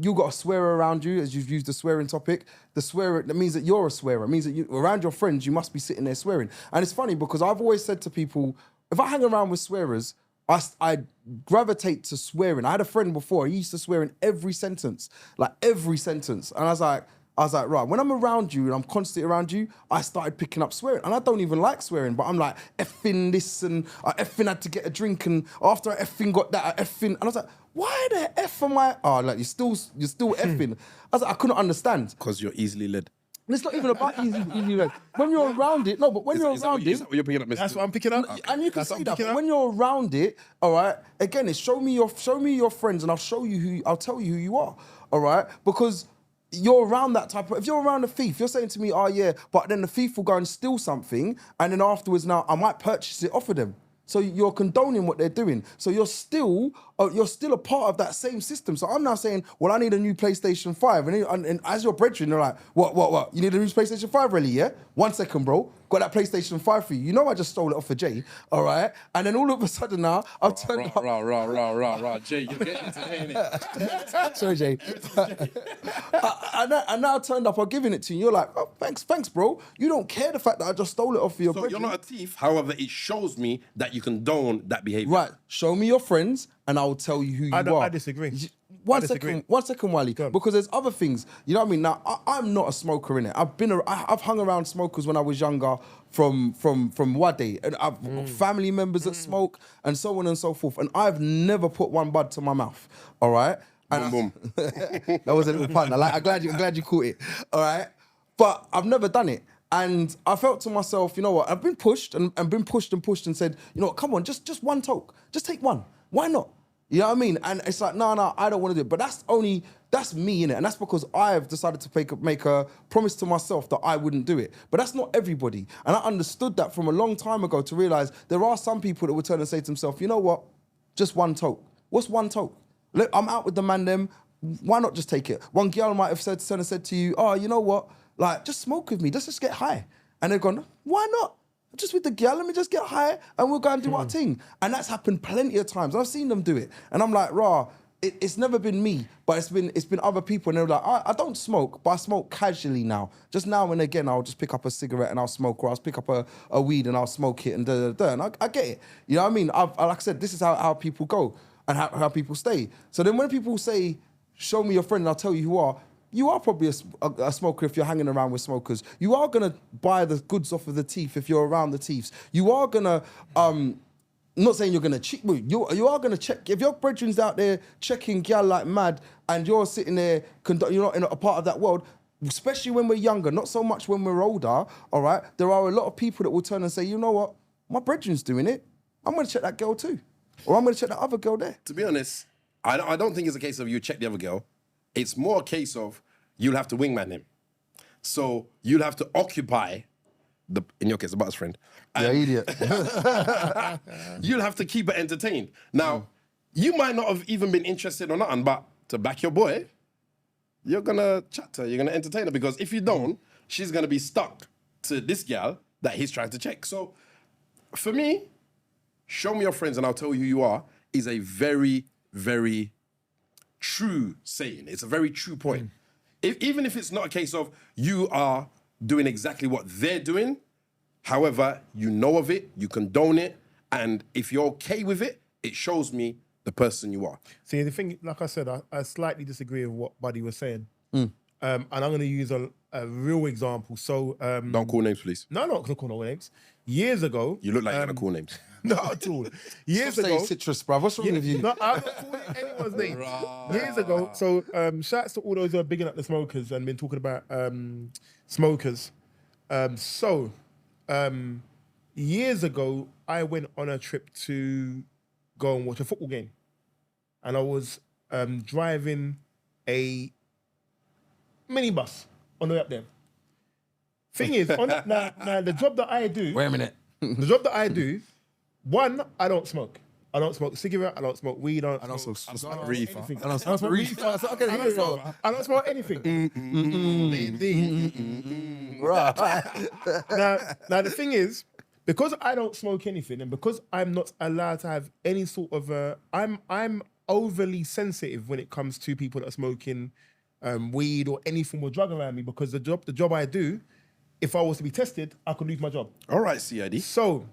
you got a swearer around you, as you've used the swearing topic. The swearer, that means that you're a swearer. It means that around your friends, you must be sitting there swearing. And it's funny because I've always said to people, if I hang around with swearers, I gravitate to swearing. I had a friend before, he used to swear in every sentence. And I was like, right, when I'm around you and I'm constantly around you, I started picking up swearing. And I don't even like swearing, but I'm like, effing this, and I effing had to get a drink, and after I effing got that, I effing, and I was like, why the F am I? Oh, like, you're still effing. I was like, I couldn't understand. Because you're easily led. And it's not even about easy led. When you're around it, no, but when you're around it. Is that what you're picking up, Mr. That's what I'm picking up. And you can see that, but when you're around it, all right, again, it's show me your friends, and I'll tell you who you are, all right? Because you're around that type of, if you're around a thief, you're saying to me, oh yeah, but then the thief will go and steal something, and then afterwards now I might purchase it off of them. So you're condoning what they're doing. So you're still a part of that same system. So I'm now saying, well, I need a new PlayStation 5. And as your brethren, they're like, what? You need a new PlayStation 5, really, yeah? 1 second, bro. Got that PlayStation 5 for you. You know I just stole it off of Jay, all right? And then all of a sudden now, I've turned up. Jay, you're getting into it. Sorry, Jay. And now I turned up, I'm giving it to you. You're like, oh, thanks, bro. You don't care the fact that I just stole it off of your So brethren. you're not a thief. However, it shows me that you condone that behavior. Right, show me your friends and I will tell you who you are. I disagree. One second, Wiley. Because there's other things. You know what I mean? Now, I'm not a smoker, innit? I've hung around smokers when I was younger from Wade. And I've got family members that smoke and so on and so forth. And I've never put one bud to my mouth, all right? And Boom. that was a little pun. I'm glad you caught it, all right? But I've never done it. And I felt to myself, you know what? I've been pushed and and said, you know what? Come on, just one toke. Just take one. Why not? You know what I mean? And it's like, no, I don't want to do it. But that's me, innit? And that's because I've decided to make a promise to myself that I wouldn't do it. But that's not everybody. And I understood that from a long time ago to realize there are some people that would turn and say to themselves, you know what? Just one toke. What's one toke? Look, I'm out with the man them. Why not just take it? One girl might have said to you, oh, you know what? Like, just smoke with me. Let's just get high. And they've gone, why not? Just with the girl, let me just get high and we'll go and do our thing. And that's happened plenty of times. I've seen them do it. And I'm like, rah, it's never been me, but it's been other people. And they're like, I don't smoke, but I smoke casually now. Just now and again, I'll just pick up a cigarette and I'll smoke, or I'll pick up a weed and I'll smoke it and da-da-da. And I get it. You know what I mean? Like I said, this is how people go and how people stay. So then when people say, show me your friend and I'll tell you who are, you are probably a smoker if you're hanging around with smokers. You are gonna buy the goods off of the thief if you're around the thieves. You are gonna, not saying you're gonna cheat, but you are gonna check. If your brethren's out there checking gal like mad and you're sitting there, you're not in a part of that world, especially when we're younger, not so much when we're older, all right? There are a lot of people that will turn and say, you know what, my brethren's doing it. I'm gonna check that girl too. Or I'm gonna check that other girl there. To be honest, I don't think it's a case of you check the other girl. It's more a case of you'll have to wingman him. So you'll have to occupy, in your case, the butter's friend. Yeah, idiot. You'll have to keep her entertained. Now, you might not have even been interested or nothing, but to back your boy, you're gonna chat to her, you're gonna entertain her, because if you don't, she's gonna be stuck to this gal that he's trying to check. So for me, show me your friends and I'll tell you who you are is a very, very true saying. It's a very true point. Even if it's not a case of you are doing exactly what they're doing, however, you know of it, you condone it, and if you're okay with it, it shows me the person you are. See, the thing, like I said, I slightly disagree with what Buddy was saying. And I'm going to use a real example. So, Don't call names, please. No, I'm not going to call no names. Years ago... You look like you're going to call names. Not at all. Years Stop ago... saying citrus, bruv. What's wrong with you? No, I'm not calling anyone's name. Years ago, so shouts to all those who are bigging up the smokers and been talking about smokers. Years ago, I went on a trip to go and watch a football game. And I was driving a minibus on the way up there. Thing is, now the job that I do... Wait a minute. The job that I do, one, I don't smoke. I don't smoke cigarette, I don't smoke weed, I don't smoke reefer. anything. I don't smoke reefer. Okay, here we go. I don't smoke anything. Right. Now the thing is, because I don't smoke anything, and because I'm not allowed to have any sort of I'm overly sensitive when it comes to people that are smoking weed or any form of drug around me, because the job I do, if I was to be tested, I could lose my job. All right, CID. So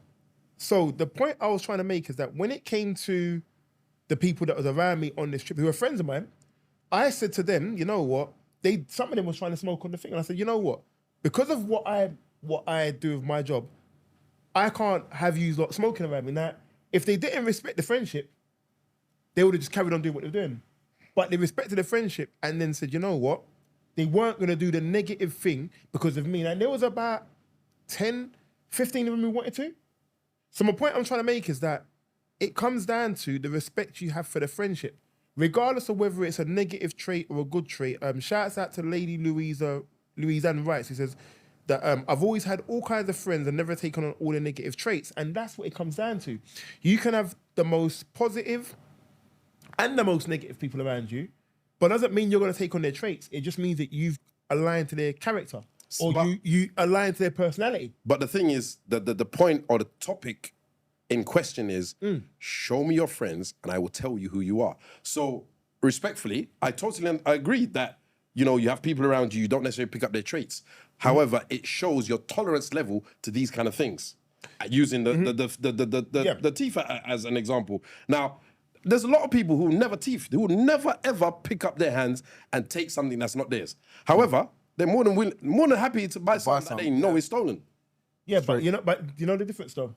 the point I was trying to make is that when it came to the people that was around me on this trip, who were friends of mine, I said to them, you know what? Some of them was trying to smoke on the thing, and I said, you know what? Because of what I do with my job, I can't have you lot smoking around me. Now, if they didn't respect the friendship, they would have just carried on doing what they were doing. But they respected the friendship and then said, you know what? They weren't going to do the negative thing because of me. And there was about 10, 15 of them who wanted to. So my point I'm trying to make is that it comes down to the respect you have for the friendship. Regardless of whether it's a negative trait or a good trait, shouts out to Lady Louisanne Rice, who says that I've always had all kinds of friends and never taken on all the negative traits. And that's what it comes down to. You can have the most positive and the most negative people around you, but doesn't mean you're going to take on their traits. It just means that you've aligned to their character or you align to their personality. But the thing is, the point or the topic in question is, show me your friends and I will tell you who you are. So respectfully, I totally agree that, you know, you have people around you, you don't necessarily pick up their traits. However, it shows your tolerance level to these kind of things. Using the teeth as an example. Now, there's a lot of people who never teeth, who will never ever pick up their hands and take something that's not theirs. However, they're more than happy to buy something that they know is stolen. Yeah, but you know the difference though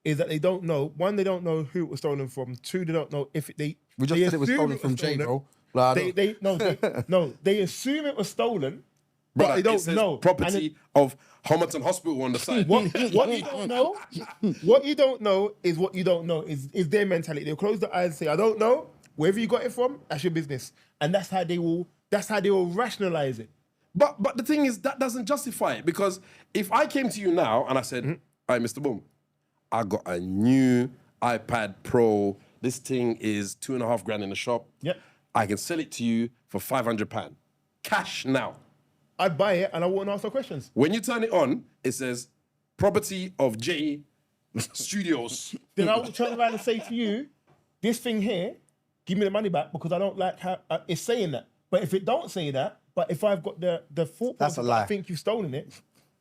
is that they don't know. One, they don't know who it was stolen from. Two, they don't know if they. We just said it was stolen from Jay, bro. Like, they assume it was stolen. But they don't know. Property of Homerton Hospital on the side. What you don't know, is what you don't know is their mentality. They'll close their eyes and say, "I don't know." Wherever you got it from, that's your business, and that's how they will rationalize it. But the thing is, that doesn't justify it, because if I came to you now and I said, "Hi, Mr. Boom, I got a new iPad Pro. This thing is $2,500 in the shop. Yep. I can sell it to you for £500, cash now." I'd buy it and I wouldn't ask no questions. When you turn it on, it says property of J Studios. Then I will turn around and say to you, this thing here, give me the money back because I don't like how it's saying that. But if it don't say that, but if I've got the thought That's a process, lie. I think you've stolen it.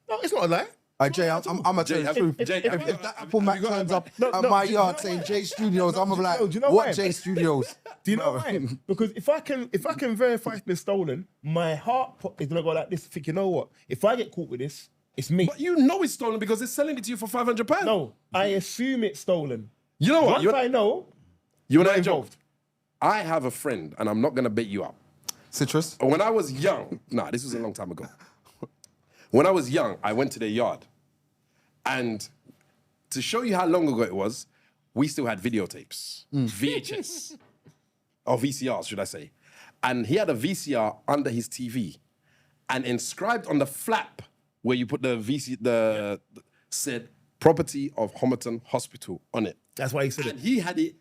No, it's not a lie. Jay, I'm gonna tell you the truth. Jay, If that Apple Mac turns up at my yard saying J Studios, I'm gonna be like, do you know what why? J Studios? Do you know why? Because if I can verify it's been stolen, my heart is gonna go like this. Think, you know what? If I get caught with this, it's me. But you know it's stolen because they're selling it to you for £500. No, I assume it's stolen. You know what? Once I know, You're not not involved. involved. I have a friend, and I'm not gonna bait you up. Citrus. When I was young, this was a long time ago. When I was young, I went to their yard. And to show you how long ago it was, we still had videotapes, VHS, or VCRs, should I say. And he had a VCR under his TV. And inscribed on the flap where you put the said property of Homerton Hospital on it. that's why he said And it. he had it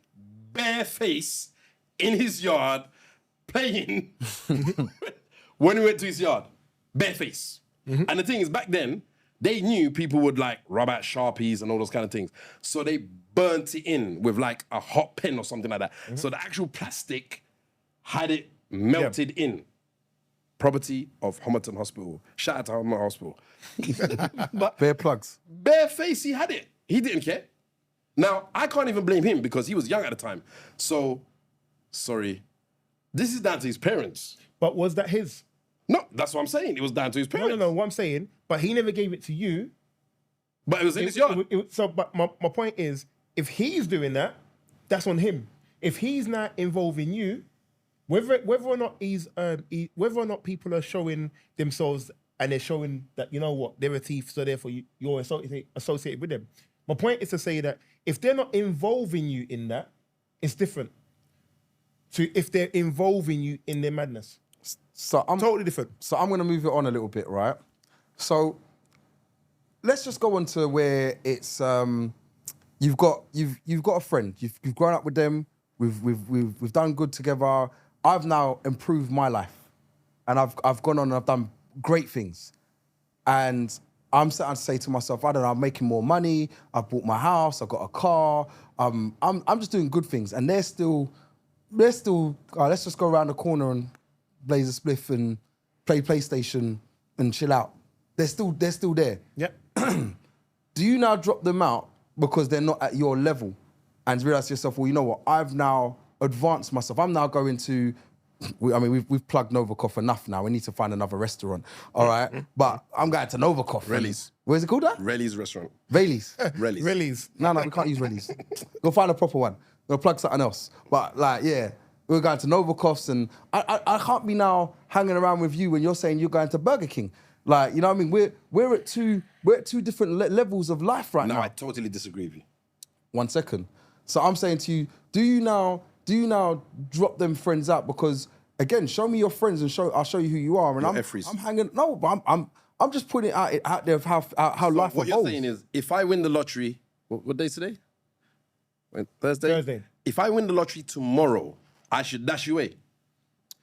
bare face in his yard playing when we went to his yard. Bare face. And the thing is, back then, they knew people would like rub out Sharpies and all those kind of things. So they burnt it in with like a hot pen or something like that. So the actual plastic had it melted in. Property of Homerton Hospital. Shout out to Homerton Hospital. But Bare plugs. bare face, he had it. He didn't care. Now, I can't even blame him because he was young at the time. So, sorry. This is down to his parents. But was that his? No, that's what I'm saying. It was down to his parents. No. What I'm saying, but he never gave it to you. But it was in his yard. But my point is, if he's doing that, that's on him. If he's not involving you, whether or not whether or not people are showing themselves and they're showing that, you know what, they're a thief, so therefore you're associated with them. My point is to say that if they're not involving you in that, it's different to if they're involving you in their madness. So I'm Totally different. So I'm gonna move it on a little bit, right? So let's just go on to where it's you've got a friend, you've grown up with them, we've done good together. I've now improved my life, and I've gone on and I've done great things, and I'm starting to say to myself, I don't know, I'm making more money, I've bought my house, I've got a car, I'm just doing good things, and they're still, let's just go around the corner and blaze a spliff and play PlayStation and chill out. They're still there. Yep. Do you now drop them out because they're not at your level and realize to yourself, well, you know what, I've now advanced myself. I'm now going to, we've plugged Novikov enough now. We need to find another restaurant, all right? But I'm going to Novikov. Relly's. Where's it called that? Relly's restaurant. Rayleigh's. Relly's. Release. No, we can't use Rayleigh's. Go find a proper one. Go plug something else. But like, yeah, we're going to Novikov's, and I can't be now hanging around with you when you're saying you're going to Burger King. Like, you know what I mean? We're at two different levels of life right No, now. I totally disagree with you. 1 second. So I'm saying to you, do you now drop them friends out? Because again, show me your friends and I'll show you who you are. And I'm hanging. No, but I'm just putting it out there of how life What evolves. you're saying is, if I win the lottery, what day is today? Thursday. If I win the lottery tomorrow, I should dash you away.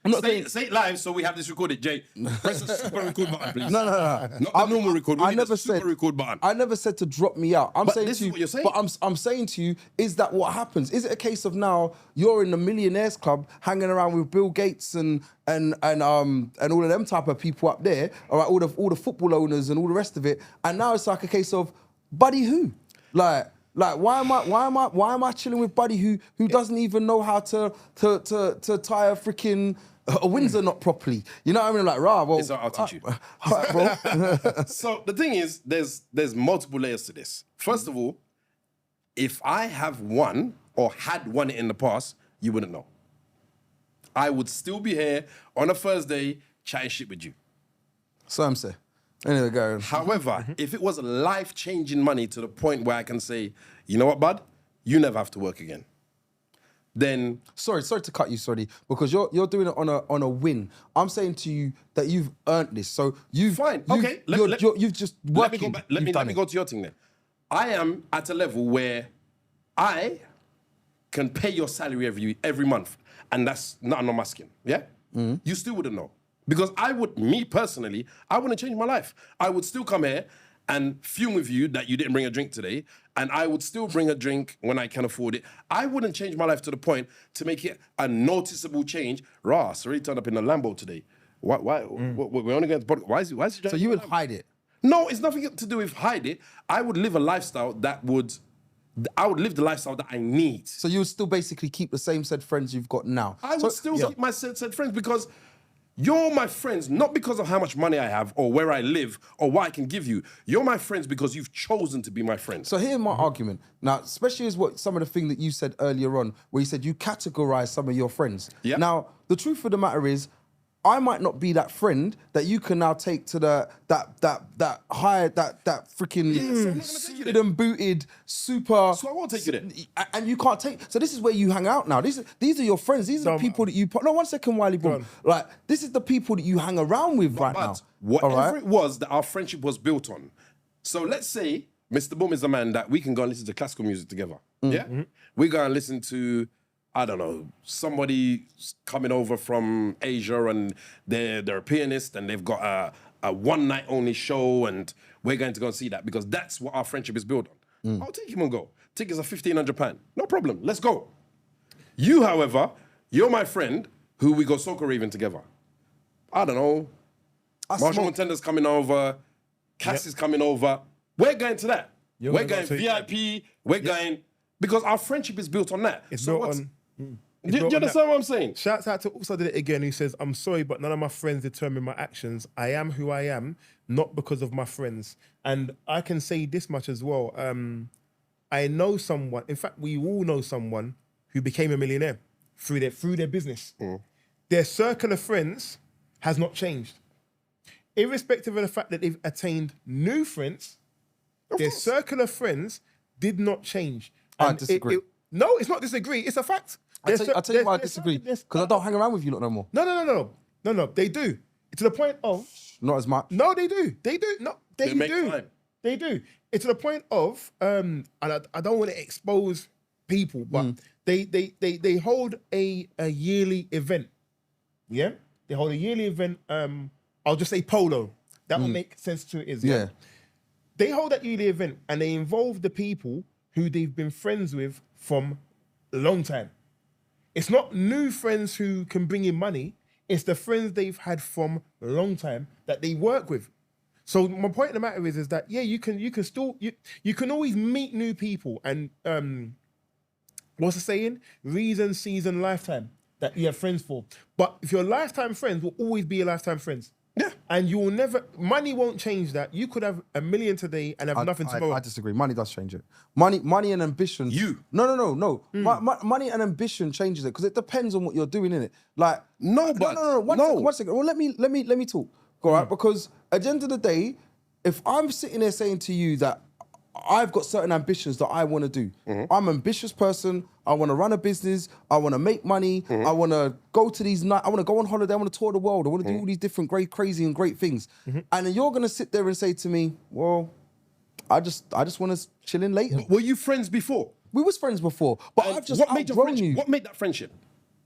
I'm not saying. Say it live so we have this recorded. Jay, press the super record button, please. No. Not the normal record. We need the super record button. I never said to drop me out. I'm But saying this to is you, what you're saying. But I'm saying to you, is that what happens? Is it a case of now you're in the millionaires club, hanging around with Bill Gates and all of them type of people up there, all right, all the football owners and all the rest of it, and now it's like a case of buddy who, like why am I chilling with buddy who doesn't even know how to tie a freaking a Windsor knot properly? You know what I mean? Like, rah, well, I'll teach you. All right, bro. So the thing is, there's multiple layers to this. First of all, if I have won or had won it in the past, you wouldn't know. I would still be here on a Thursday chatting shit with you. So I'm saying. Anyway, go on. However, if it was life-changing money to the point where I can say, you know what, bud, you never have to work again, then Sorry to cut you, sorry, because you're doing it on a win. I'm saying to you that you've earned this. So you've fine. you've, Okay, you've just let me working. go back. Let me go to your thing then. I am at a level where I can pay your salary every month, and that's nothing on my skin. Yeah, you still wouldn't know. Because me personally, I wouldn't change my life. I would still come here and fume with you that you didn't bring a drink today, and I would still bring a drink when I can afford it. I wouldn't change my life to the point to make it a noticeable change. Ross already turned up in a Lambo today. Why? We're only going to. Why is he? So you would hide it. No, it's nothing to do with hide it. I would live a lifestyle I would live the lifestyle that I need. So you would still basically keep the same said friends you've got now. I would still keep my said friends because you're my friends, not because of how much money I have or where I live or what I can give you. You're my friends because you've chosen to be my friend. So here's my argument. Now, especially is what some of the thing that you said earlier on, where you said you categorize some of your friends. Yeah. Now, the truth of the matter is, I might not be that friend that you can now take to that freaking suited and booted super. So I won't take you there. And you can't take. So this is where you hang out now. These are your friends. These are the people that you. No, 1 second, Wiley Boom. Like this is the people that you hang around with right now. Whatever it was that our friendship was built on. So let's say Mr. Boom is the man that we can go and listen to classical music together. Yeah, we go and listen to. I don't know, somebody coming over from Asia and they're a pianist and they've got a one night only show and we're going to go and see that because that's what our friendship is built on. I'll take him and go. Tickets are £1,500. No problem, let's go. You, however, you're my friend who we go soca raving together. I don't know, Marshall Montenda's coming over, Cass is coming over. We're going to that. We're going VIP, we're going, because our friendship is built on that. It's built on... Do you understand what I'm saying? Shouts out to Also Did It Again, who says, I'm sorry, but none of my friends determine my actions. I am who I am, not because of my friends. And I can say this much as well. I know someone, in fact, we all know someone who became a millionaire through their business. Their circle of friends has not changed. Irrespective of the fact that they've attained new friends, their circle of friends did not change. I disagree. No, it's not disagree. It's a fact. I'll tell you why I disagree. Because I don't hang around with you lot no more. No. They do. To the point of... Not as much. No, they do. No, they make do. time. They do. It's to the point of... and I don't want to expose people, but they hold a yearly event. Yeah? They hold a yearly event. I'll just say polo. That will make sense to it is. Yeah. They hold that yearly event and they involve the people who they've been friends with from a long time. It's not new friends who can bring in money. It's the friends they've had from a long time that they work with. So my point of the matter is that you can still you can always meet new people and what's the saying? Reason, season, lifetime that you have friends for. But if your lifetime friends will always be your lifetime friends. Yeah. And you will never, money won't change that. You could have $1 million today and have nothing tomorrow. I disagree. Money does change it. Money and ambition. No. Money and ambition changes it because it depends on what you're doing in it. Like no. One second. Well, let me talk. All right, because at the end of the day, if I'm sitting there saying to you that I've got certain ambitions that I want to do. I'm an ambitious person. I want to run a business. I want to make money. I want to go to these nights. I want to go on holiday. I want to tour the world. I want to do all these different great, crazy and great things. And then you're going to sit there and say to me, well, I just want to chill in later. Were you friends before? We was friends before, but I've just outgrown you. What made that friendship?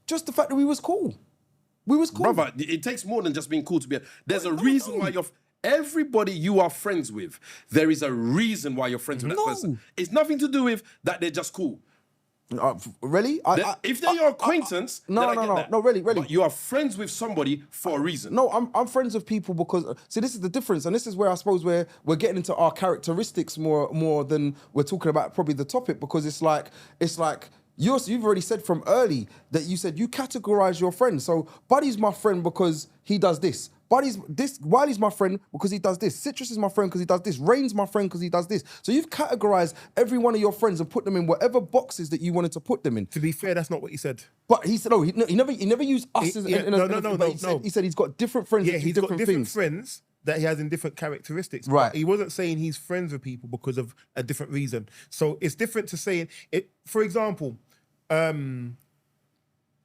Just the fact that we was cool. We was cool. Brother, it takes more than just being cool to be... There's a reason why you're... Everybody you are friends with, there is a reason why you're friends with that person. It's nothing to do with that they're just cool. Really? If they're your acquaintance, no, really. But you are friends with somebody for a reason. No, I'm friends with people because see, this is the difference, and this is where I suppose we're getting into our characteristics more than we're talking about probably the topic, because it's like you've already said from early that you said you categorize your friends. So Buddy's my friend because he does this. Wiley's my friend because he does this. Citrus is my friend because he does this. Rain's my friend because he does this. So you've categorized every one of your friends and put them in whatever boxes that you wanted to put them in. To be fair, that's not what he said. But he said, he never used us as... No. He said he's got different friends that do different things. Friends that he has in different characteristics. Right. But he wasn't saying he's friends with people because of a different reason. So it's different to saying... For example...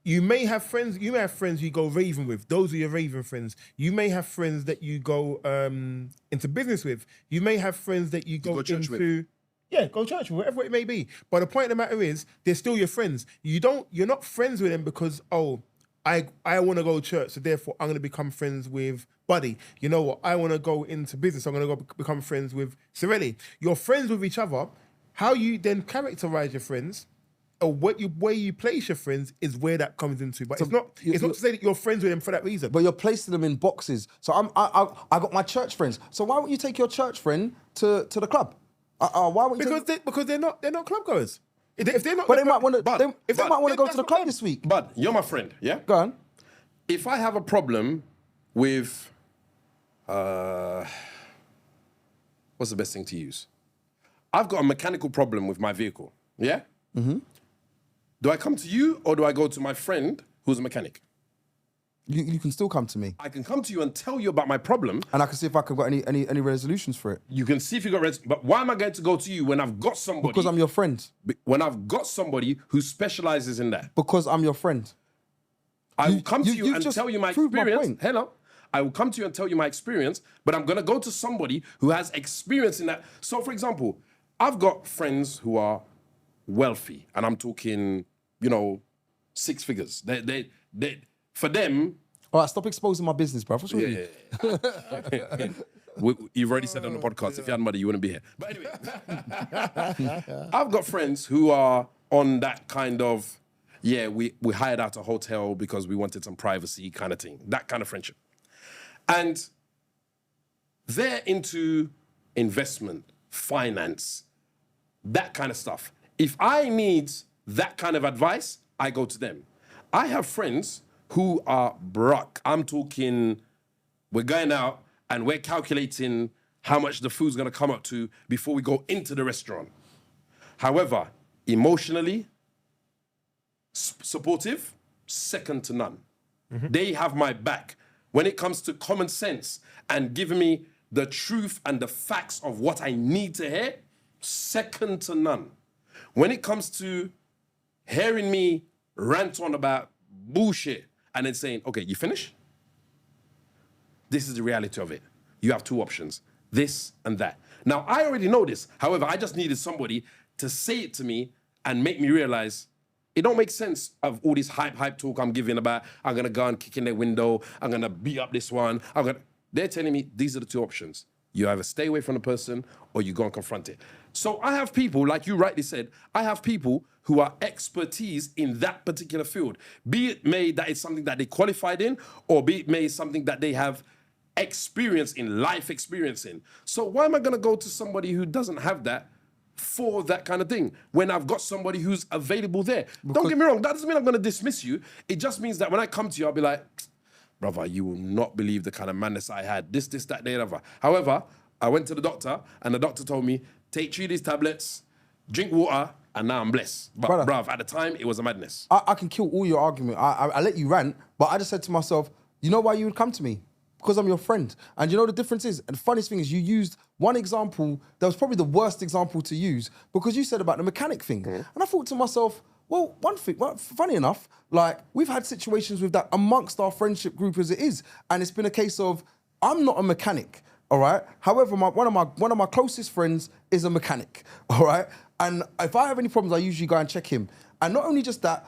You may have friends you go raving with. Those are your raving friends. You may have friends that you go into business with. You may have friends that you go church into... with. Yeah, go church with, whatever it may be. But the point of the matter is, they're still your friends. You're not friends with them because, I want to go to church, so therefore I'm going to become friends with Buddy. You know what? I want to go into business, so I'm going to go become friends with Cirelli. You're friends with each other. How you then characterize your friends where you place your friends is where that comes into. But it's not to say that you're friends with them for that reason. But you're placing them in boxes. So I got my church friends. So why won't you take your church friend to the club? Why won't you? Because they're not club goers. If they're not, But they might want to. If they might want to go that's to the not club them. this week. But you're my friend, yeah? Go on. If I have a problem with, what's the best thing to use? I've got a mechanical problem with my vehicle, yeah? Mm-hmm. Do I come to you or do I go to my friend who's a mechanic? You can still come to me, I can come to you and tell you about my problem. and I can see if I can got any resolutions for it. You can see if you got but why am I going to go to you when I've got somebody? Because I'm your friend. When I've got somebody who specializes in that. Because I'm your friend. I will come to you you've and just tell you my proved my experience. point. Hello. I will come to you and tell you my experience, but I'm going to go to somebody who has experience in that. So, for example, I've got friends who are wealthy, and I'm talking, 6 figures. They for them. All right, stop exposing my business, bro. What's wrong with you? You've already said on the podcast, if you had money, you wouldn't be here. But anyway, I've got friends who are on that kind of, we hired out a hotel because we wanted some privacy kind of thing, that kind of friendship. And they're into investment, finance, that kind of stuff. If I need that kind of advice, I go to them. I have friends who are broke. I'm talking, we're going out and we're calculating how much the food's gonna come up to before we go into the restaurant. However, emotionally, supportive, second to none. Mm-hmm. They have my back. When it comes to common sense and giving me the truth and the facts of what I need to hear, second to none. When it comes to hearing me rant on about bullshit and then saying, okay, you finish? This is the reality of it. You have 2 options, this and that. Now, I already know this. However, I just needed somebody to say it to me and make me realize it don't make sense of all this hype talk I'm giving about, I'm going to go and kick in their window, I'm going to beat up this one. They're telling me these are the 2 options. You either stay away from the person or you go and confront it. So I have people, like you rightly said, I have people who are expertise in that particular field. Be it made that it's something that they qualified in, or be it made something that they have experience in, life experience in. So why am I going to go to somebody who doesn't have that for that kind of thing when I've got somebody who's available there? Don't get me wrong, that doesn't mean I'm going to dismiss you. It just means that when I come to you, I'll be like, brother, you will not believe the kind of madness I had. This, that, the other. However, I went to the doctor and the doctor told me, take 3 of these tablets, drink water, and now I'm blessed. But bruv, at the time, it was a madness. I can kill all your argument. I let you rant, but I just said to myself, you know why you would come to me? Because I'm your friend. And you know the difference is, and the funniest thing is you used one example that was probably the worst example to use because you said about the mechanic thing. And I thought to myself, well, one thing, funny enough, like we've had situations with that amongst our friendship group as it is. And it's been a case of, I'm not a mechanic, all right? However, one of my closest friends is a mechanic, all right? And if I have any problems, I usually go and check him. And not only just that,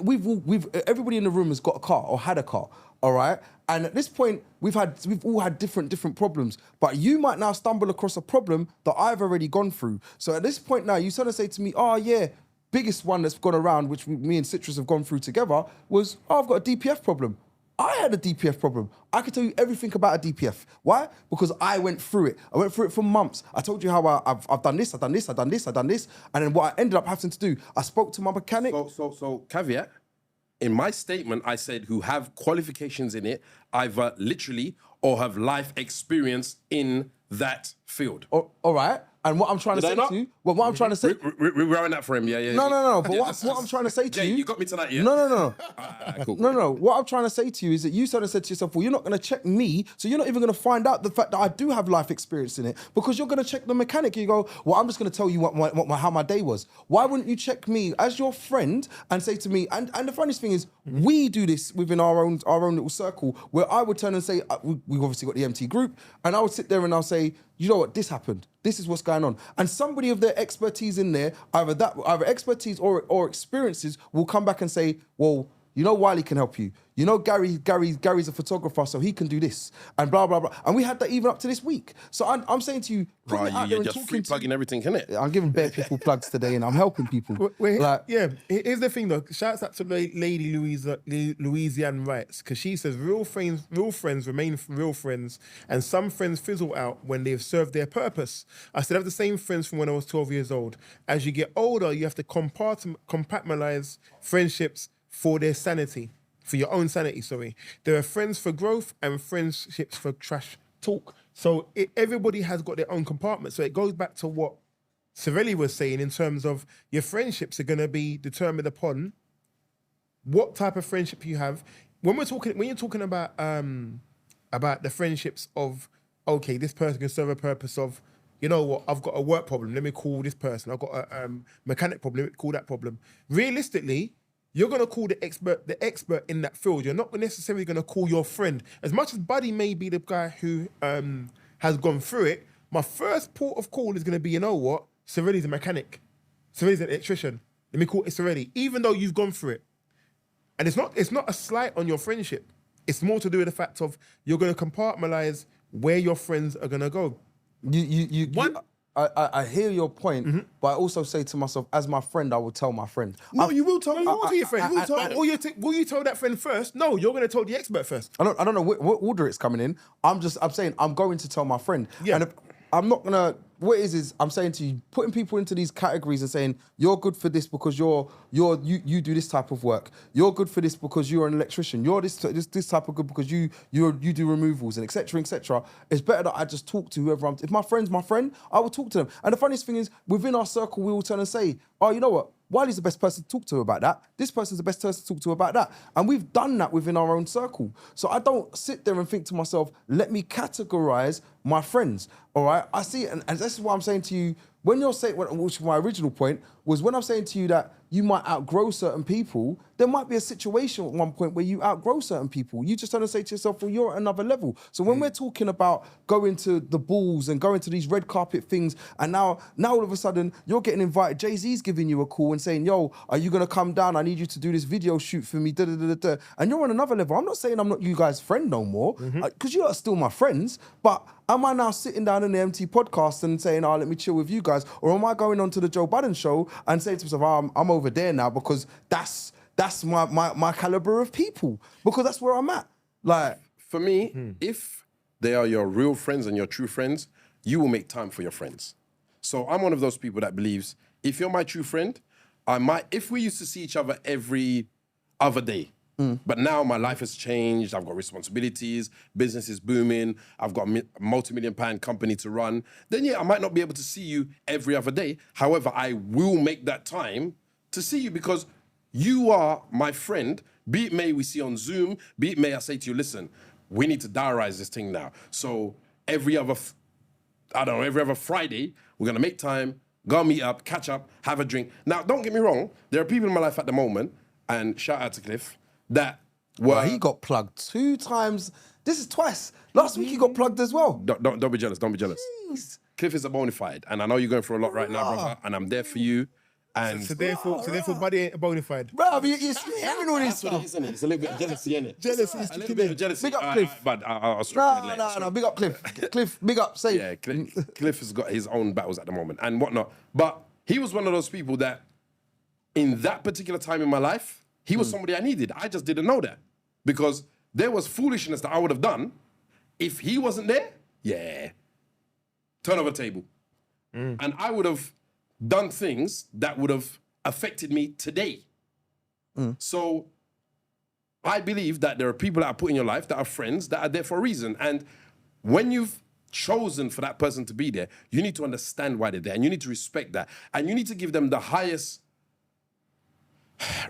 we've everybody in the room has got a car or had a car, all right? And at this point, we've all had different problems. But you might now stumble across a problem that I've already gone through. So at this point now, you sort of say to me, oh yeah, biggest one that's gone around, which me and Citrus have gone through together, was, oh, I've got a DPF problem. I had a DPF problem. I could tell you everything about a DPF. Why? Because I went through it. I went through it for months. I told you how I've done this, I've done this, I've done this, I've done this. And then what I ended up having to do, I spoke to my mechanic. So caveat, in my statement, I said who have qualifications in it, either literally or have life experience in that field. All right. And what I'm trying to say to you, what I'm trying to say... Rerun that for him, yeah. No. But what I'm trying to say to you... You got me tonight, yeah? No. Cool. No. What I'm trying to say to you is that you sort of said to yourself, well, you're not going to check me, so you're not even going to find out the fact that I do have life experience in it, because you're going to check the mechanic. You go, well, I'm just going to tell you how my day was. Why wouldn't you check me as your friend and say to me, and the funniest thing is, we do this within our own little circle, where I would turn and say, we've obviously got the MT group, and I would sit there and I'll say, you know what, this happened. This is what's going on. And somebody of their expertise in there, either expertise or experiences, will come back and say, well, you know Wiley can help you. you know, Gary's a photographer, so he can do this, and blah blah blah. And we had that even up to this week. So I'm saying to you, putting it out there You're and just free talking plugging everything, innit? I'm giving bare people plugs today, and I'm helping people. Yeah, here's the thing though. Shouts out to Lady Louisiane Wrights, because she says real friends remain real friends, and some friends fizzle out when they've served their purpose. I still have the same friends from when I was 12 years old. As you get older, you have to compartmentalize friendships for their sanity, for your own sanity, sorry. There are friends for growth and friendships for trash talk. So everybody has got their own compartment. So it goes back to what Sorelli was saying in terms of your friendships are going to be determined upon what type of friendship you have. When you're talking about the friendships of, okay, this person can serve a purpose of, you know what, I've got a work problem, let me call this person. I've got a mechanic problem, let me call that problem. Realistically, you're going to call the expert in that field. You're not necessarily going to call your friend. As much as Buddy may be the guy who has gone through it, my first port of call is going to be, you know what, Sorelli's a mechanic. Sorelli's an electrician. Let me call it Sorelli, even though you've gone through it. And it's not a slight on your friendship. It's more to do with the fact of you're going to compartmentalize where your friends are going to go. I hear your point, but I also say to myself, as my friend, I will tell my friend. No, you will tell your friend. Will you tell that friend first? No, you're going to tell the expert first. I don't know what order it's coming in. I'm saying I'm going to tell my friend. Yeah. And I'm not gonna. What it is I'm saying to you, putting people into these categories and saying you're good for this because you do this type of work. You're good for this because you're an electrician. You're this type of good because you do removals and etc. etc. It's better that I just talk to whoever if my friend's my friend, I will talk to them. And the funniest thing is, within our circle, we will turn and say, oh, you know what? Wiley's the best person to talk to about that. This person's the best person to talk to about that. And we've done that within our own circle. So I don't sit there and think to myself, let me categorize my friends, all right? I see it, and this is what I'm saying to you, when you're saying, which my original point was when I'm saying to you that you might outgrow certain people, there might be a situation at one point where you outgrow certain people. You just don't say to yourself, well, you're at another level. So when we're talking about going to the balls and going to these red carpet things, and now all of a sudden you're getting invited, Jay-Z's giving you a call and saying, yo, are you gonna come down? I need you to do this video shoot for me, and you're on another level. I'm not saying I'm not you guys' friend no more, because you are still my friends, but am I now sitting down in the eMpTy podcast and saying, oh, let me chill with you guys? Or am I going on to the Joe Budden show and saying to myself, oh, I'm over there now because that's my caliber of people, because that's where I'm at. Like, for me, if they are your real friends and your true friends, you will make time for your friends. So I'm one of those people that believes if you're my true friend, if we used to see each other every other day, but now my life has changed, I've got responsibilities, business is booming, I've got a multi-million-pound company to run, then yeah, I might not be able to see you every other day. However, I will make that time to see you because you are my friend. Be it may we see on Zoom, be it may I say to you, listen, we need to diarize this thing now. So every other Friday, we're gonna make time, go meet up, catch up, have a drink. Now, don't get me wrong, there are people in my life at the moment, and shout out to Cliff, that were... he got plugged 2 times. This is twice. Last week he got plugged as well. Don't be jealous, don't be jealous. Jeez. Cliff is a bona fide, and I know you're going through a lot right now, brother, and I'm there for you. And So therefore, Buddy ain't a bona fide. Bro, you're hearing all this. that's what it is, isn't it? It's a little bit of jealousy, isn't it? Jealousy is A little bit of jealousy. Big up Cliff. But I'll strip it later. No, big up Cliff. Cliff, big up, say. Yeah, Cliff has got his own battles at the moment and whatnot. But he was one of those people that, in that particular time in my life, he was somebody I needed. I just didn't know that. Because there was foolishness that I would have done if he wasn't there. Yeah. Turn over table. And I would have done things that would have affected me today. So I believe that there are people that are put in your life that are friends that are there for a reason. And when you've chosen for that person to be there, you need to understand why they're there and you need to respect that. And you need to give them the highest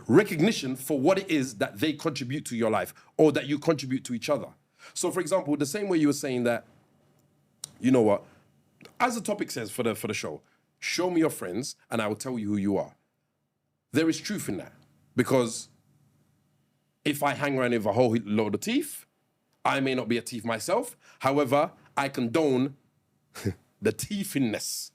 recognition for what it is that they contribute to your life or that you contribute to each other. So for example, the same way you were saying that, you know what, as the topic says for the show, show me your friends and I will tell you who you are. There is truth in that, because if I hang around with a whole load of teeth, I may not be a thief myself. However, I condone the teethiness.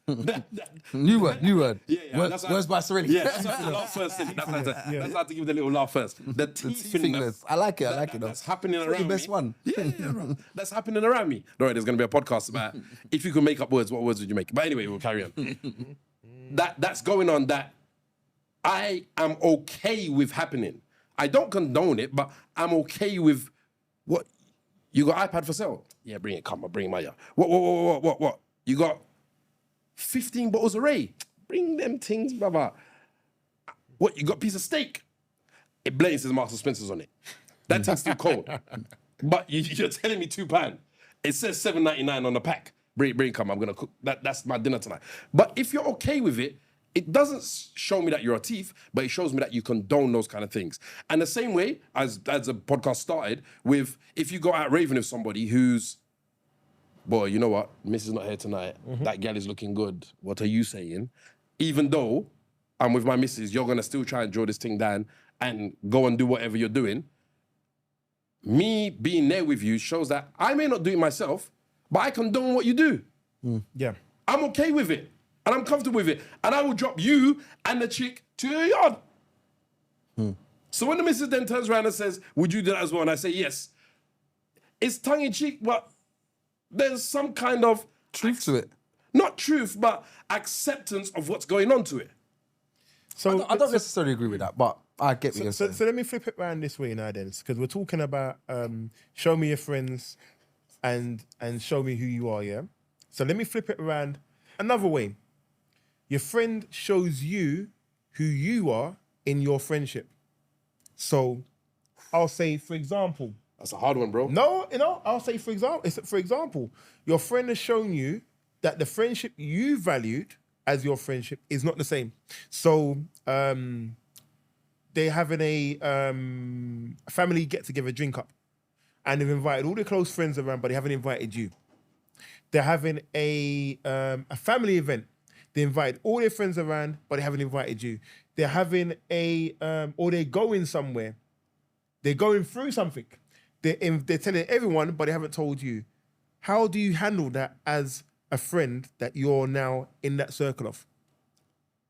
New word. Yeah. Words by Serenity. Yeah, that's how to laugh first. That's how to give the little laugh first. The teethiness. I like it. That's happening It's around the best me. one. Yeah, bro. That's happening around me. All right, there's going to be a podcast about if you could make up words, what words would you make? But anyway, we'll carry on. That's going on that I am okay with happening. I don't condone it, but I'm okay with what you got iPad for sale. Yeah, bring it. Come on, bring my yeah. What? You got 15 bottles of Ray. Bring them things, brother. What? You got a piece of steak? It blatantly says Marks and Spencer's on it. That thing's still cold. But you're telling me £2. It says $7.99 on the pack. Bring come. I'm gonna cook. That's my dinner tonight. But if you're okay with it, it doesn't show me that you're a thief, but it shows me that you condone those kind of things. And the same way as the podcast started with, if you go out raving with somebody who's, boy, you know what? Missus not here tonight. That gal is looking good. What are you saying? Even though I'm with my missus, you're gonna still try and draw this thing down and go and do whatever you're doing. Me being there with you shows that I may not do it myself, but I condone what you do. Yeah. I'm okay with it. And I'm comfortable with it. And I will drop you and the chick to your yard. So when the missus then turns around and says, would you do that as well? And I say, yes. It's tongue-in-cheek, but there's some kind of Truth to it. Not truth, but acceptance of what's going on to it. So I don't necessarily agree with that, but I get what you're So saying. let me flip it around this way now, then, because we're talking about show me your friends and show me who you are, yeah? So let me flip it around another way. Your friend shows you who you are in your friendship. So I'll say, for example... That's a hard one, bro. No, I'll say, for example, your friend has shown you that the friendship you valued as your friendship is not the same. So they're having a family get-together drink up, and they've invited all their close friends around, but they haven't invited you. They're having a family event. They invite all their friends around, but they haven't invited you. They're having or they're going somewhere. They're going through something. They're telling everyone, but they haven't told you. How do you handle that as a friend that you're now in that circle of?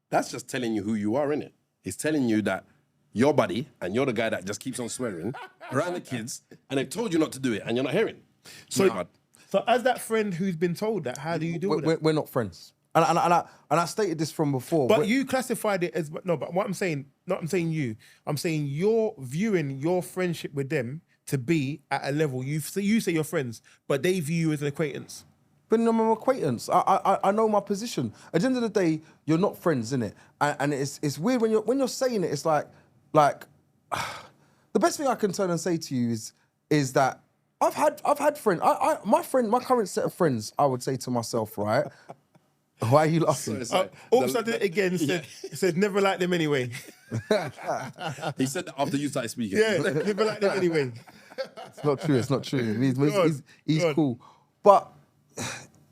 That's just telling you who you are, innit? It's telling you that your buddy and you're the guy that just keeps on swearing around the kids, and they've told you not to do it, and you're not hearing. So as that friend who's been told that, how do you deal with it? We're not friends. And I stated this from before. But you classified it as no. But what I'm saying, I'm saying you're viewing your friendship with them to be at a level. You say you're friends, but they view you as an acquaintance. But I'm an acquaintance. I know my position. At the end of the day, you're not friends, innit? And it's weird when you're saying it. It's like the best thing I can turn and say to you is that I've had friends. My current set of friends, I would say to myself, right? Why are you laughing? Also did it again. Said never liked them anyway. He said that after you started speaking. Yeah, never liked them anyway. It's not true. He's cool. But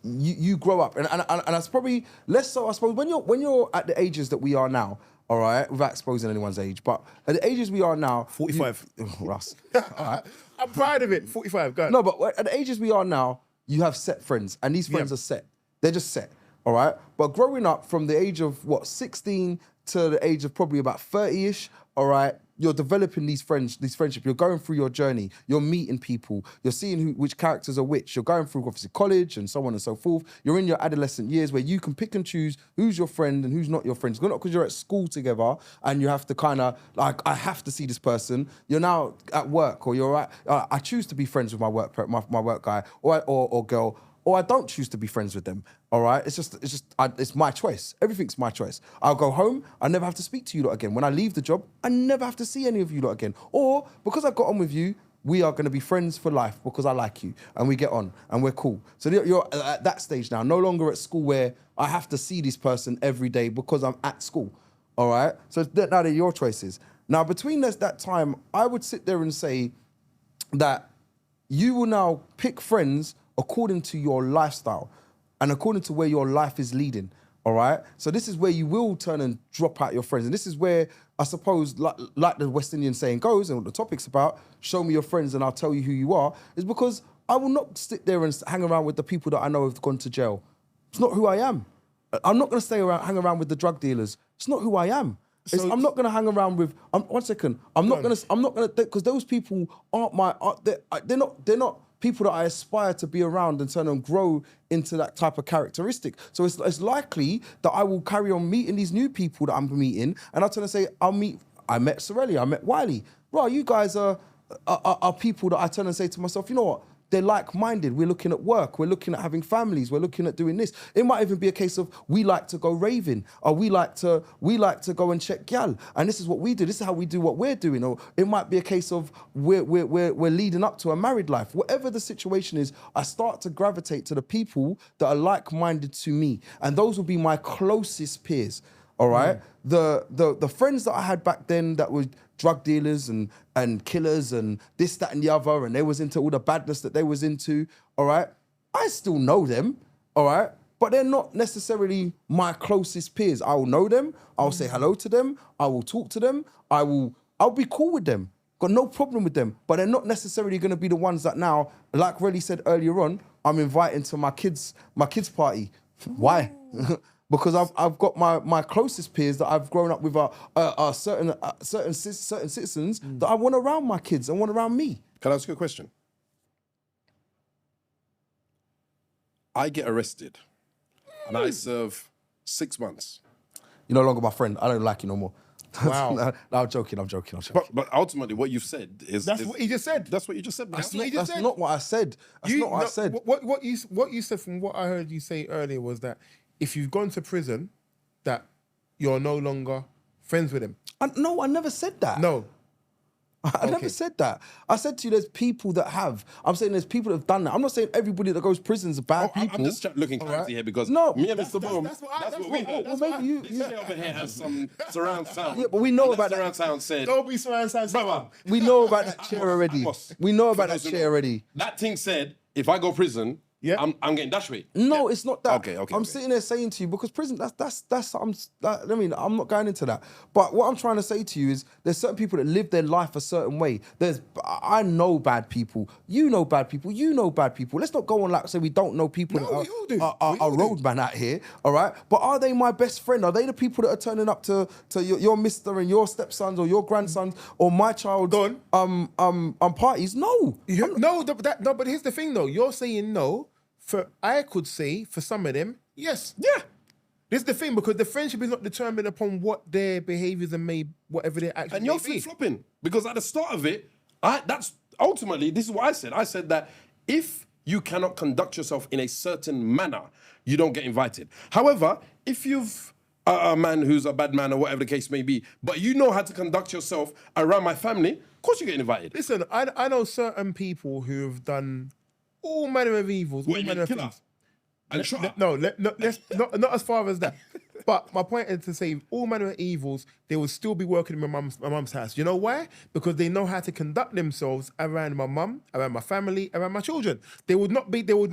you grow up, and that's probably less so, I suppose, when you're at the ages that we are now, all right, without exposing anyone's age, but at the ages we are now... 45. Russ. All right. I'm proud of it, 45, go on. No, but at the ages we are now, you have set friends, and these friends are set. They're just set, all right? But growing up from the age of, 16 to the age of probably about 30-ish, all right, you're developing these friendships. You're going through your journey. You're meeting people. You're seeing which characters are which. You're going through, obviously, college and so on and so forth. You're in your adolescent years where you can pick and choose who's your friend and who's not your friend. It's not because you're at school together and you have to kind of, like, I have to see this person. You're now at work, or you're at, I choose to be friends with my work guy or girl, or I don't choose to be friends with them, all right? It's my choice. Everything's my choice. I'll go home, I never have to speak to you lot again. When I leave the job, I never have to see any of you lot again. Or, because I got on with you, we are gonna be friends for life because I like you, and we get on, and we're cool. So you're at that stage now, no longer at school where I have to see this person every day because I'm at school, all right? So now they're your choices. Now, between that time, I would sit there and say that you will now pick friends according to your lifestyle and according to where your life is leading, all right? So this is where you will turn and drop out your friends. And this is where, I suppose, like the West Indian saying goes, and what the topic's about, show me your friends and I'll tell you who you are, is because I will not sit there and hang around with the people that I know have gone to jail. It's not who I am. I'm not going to hang around with the drug dealers. It's not who I am. I'm not going to hang around with. One second. I'm not going to because those people they're not people that I aspire to be around and turn and grow into that type of characteristic. So it's likely that I will carry on meeting these new people that I'm meeting, and I'll turn and say, I met Sorelli, I met Wiley. Bro, you guys are people that I turn and say to myself, you know what? They're like-minded. We're looking at work. We're looking at having families. We're looking at doing this. It might even be a case of we like to go raving, or we like to go and check gal, and this is what we do. This is how we do what we're doing. Or it might be a case of we're leading up to a married life. Whatever the situation is, I start to gravitate to the people that are like-minded to me, and those will be my closest peers. All right, the friends that I had back then that were drug dealers and killers and this, that, and the other, and they was into all the badness that they was into. All right, I still know them. All right, but they're not necessarily my closest peers. I will know them. I'll say hello to them. I will talk to them. I'll be cool with them. Got no problem with them. But they're not necessarily going to be the ones that now, like Relly said earlier on, I'm inviting to my kids' party. Why? Because I've got my closest peers that I've grown up with are certain citizens that I want around my kids and want around me. Can I ask you a question? I get arrested and I serve 6 months. You're no longer my friend. I don't like you no more. Wow. No, I'm joking. But ultimately, what you've said is... That's what he just said. That's what you just said. That's not what I said. That's not what I said. What you said from what I heard you say earlier was that if you've gone to prison, that you're no longer friends with him. No, I never said that. No. I never said that. I said to you, there's people that have. I'm saying there's people that have done that. I'm not saying everybody that goes to prison is bad people. I'm just looking clarity here because No, me and Mr. Boom, that's what we heard. Well, maybe you... This guy over here has some surround sound. Yeah, but we know about that. Surround sound said... Don't be surround sound. Brother, We know about that chair already. Amos. We know about that chair already. That thing said, if I go prison, Yeah. I'm getting dash weight. No, it's not that. Okay. I'm sitting there saying to you, because prison, I'm not going into that. But what I'm trying to say to you is there's certain people that live their life a certain way. I know bad people. You know bad people. You know bad people. Let's not go on like say we don't know people No, that we all do. are roadman out here, all right? But are they my best friend? Are they the people that are turning up to your mister and your stepsons or your grandsons or my child's parties? No. But here's the thing though. You're saying no. I could say for some of them, yes. Yeah. This is the thing, because the friendship is not determined upon what their behaviours and whatever their actions And you're may be. flip-flopping. Because at the start of it, that's ultimately, this is what I said. I said that if you cannot conduct yourself in a certain manner, you don't get invited. However, if you've a man who's a bad man or whatever the case may be, but you know how to conduct yourself around my family, of course you get invited. Listen, I know certain people who have done all manner of evils, all manner of things. Let's not as far as that. But my point is to say, all manner of evils, they will still be working in my mum's house. You know why? Because they know how to conduct themselves around my mum, around my family, around my children. They would not be. You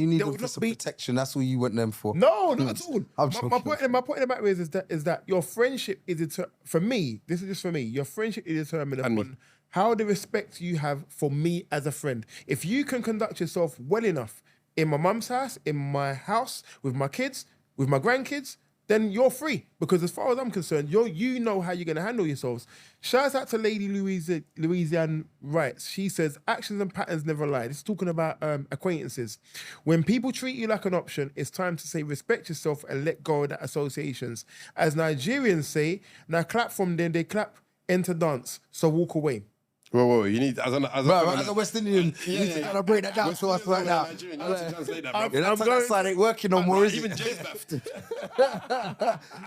need them for some protection. That's all you want them for. No, not at all. My point in the matter is that your friendship is for me. This is just for me. Your friendship is determined upon how the respect you have for me as a friend. If you can conduct yourself well enough in my mum's house, in my house, with my kids, with my grandkids, then you're free. Because as far as I'm concerned, you know how you're going to handle yourselves. Shouts out to Lady Louisiane Wrights. She says, actions and patterns never lie. This is talking about acquaintances. When people treat you like an option, it's time to say respect yourself and let go of that associations. As Nigerians say, now clap from them, they clap, enter dance, so walk away. Whoa, you need, as a West Indian, you need to kind of break that down to us right now. Nigerian, you need to translate that, That side ain't working no more, is even it? Jay's left.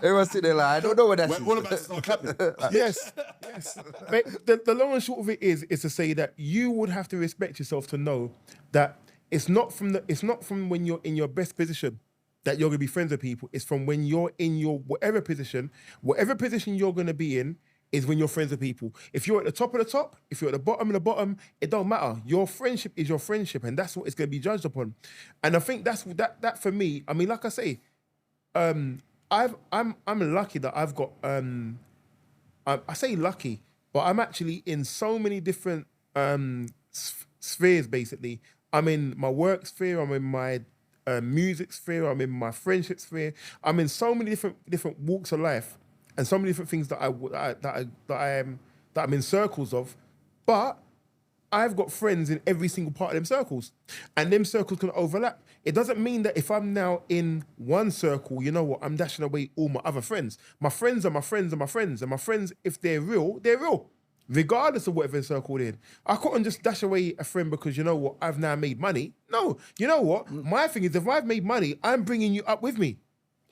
Everyone's sitting there like, I don't know what that's. We're all about to start clapping. Yes. But the long and short of it is to say that you would have to respect yourself to know that it's not from when you're in your best position that you're gonna be friends with people. It's from when you're in your whatever position you're gonna be in, is when you're friends with people. If you're at the top of the top, if you're at the bottom of the bottom, it don't matter. Your friendship is your friendship, and that's what it's going to be judged upon. And I think that for me. I mean, like I say, I'm lucky that I've got. I say lucky, but I'm actually in so many different spheres. Basically, I'm in my work sphere. I'm in my music sphere. I'm in my friendship sphere. I'm in so many different walks of life, and so many different things that I'm in circles of. But I've got friends in every single part of them circles, and them circles can overlap. It doesn't mean that if I'm now in one circle, you know what, I'm dashing away all my other friends. My friends are my friends are my friends, and my friends, if they're real, regardless of whatever circle they're in. I couldn't just dash away a friend because, you know what, I've now made money. No, you know what, my thing is, if I've made money, I'm bringing you up with me.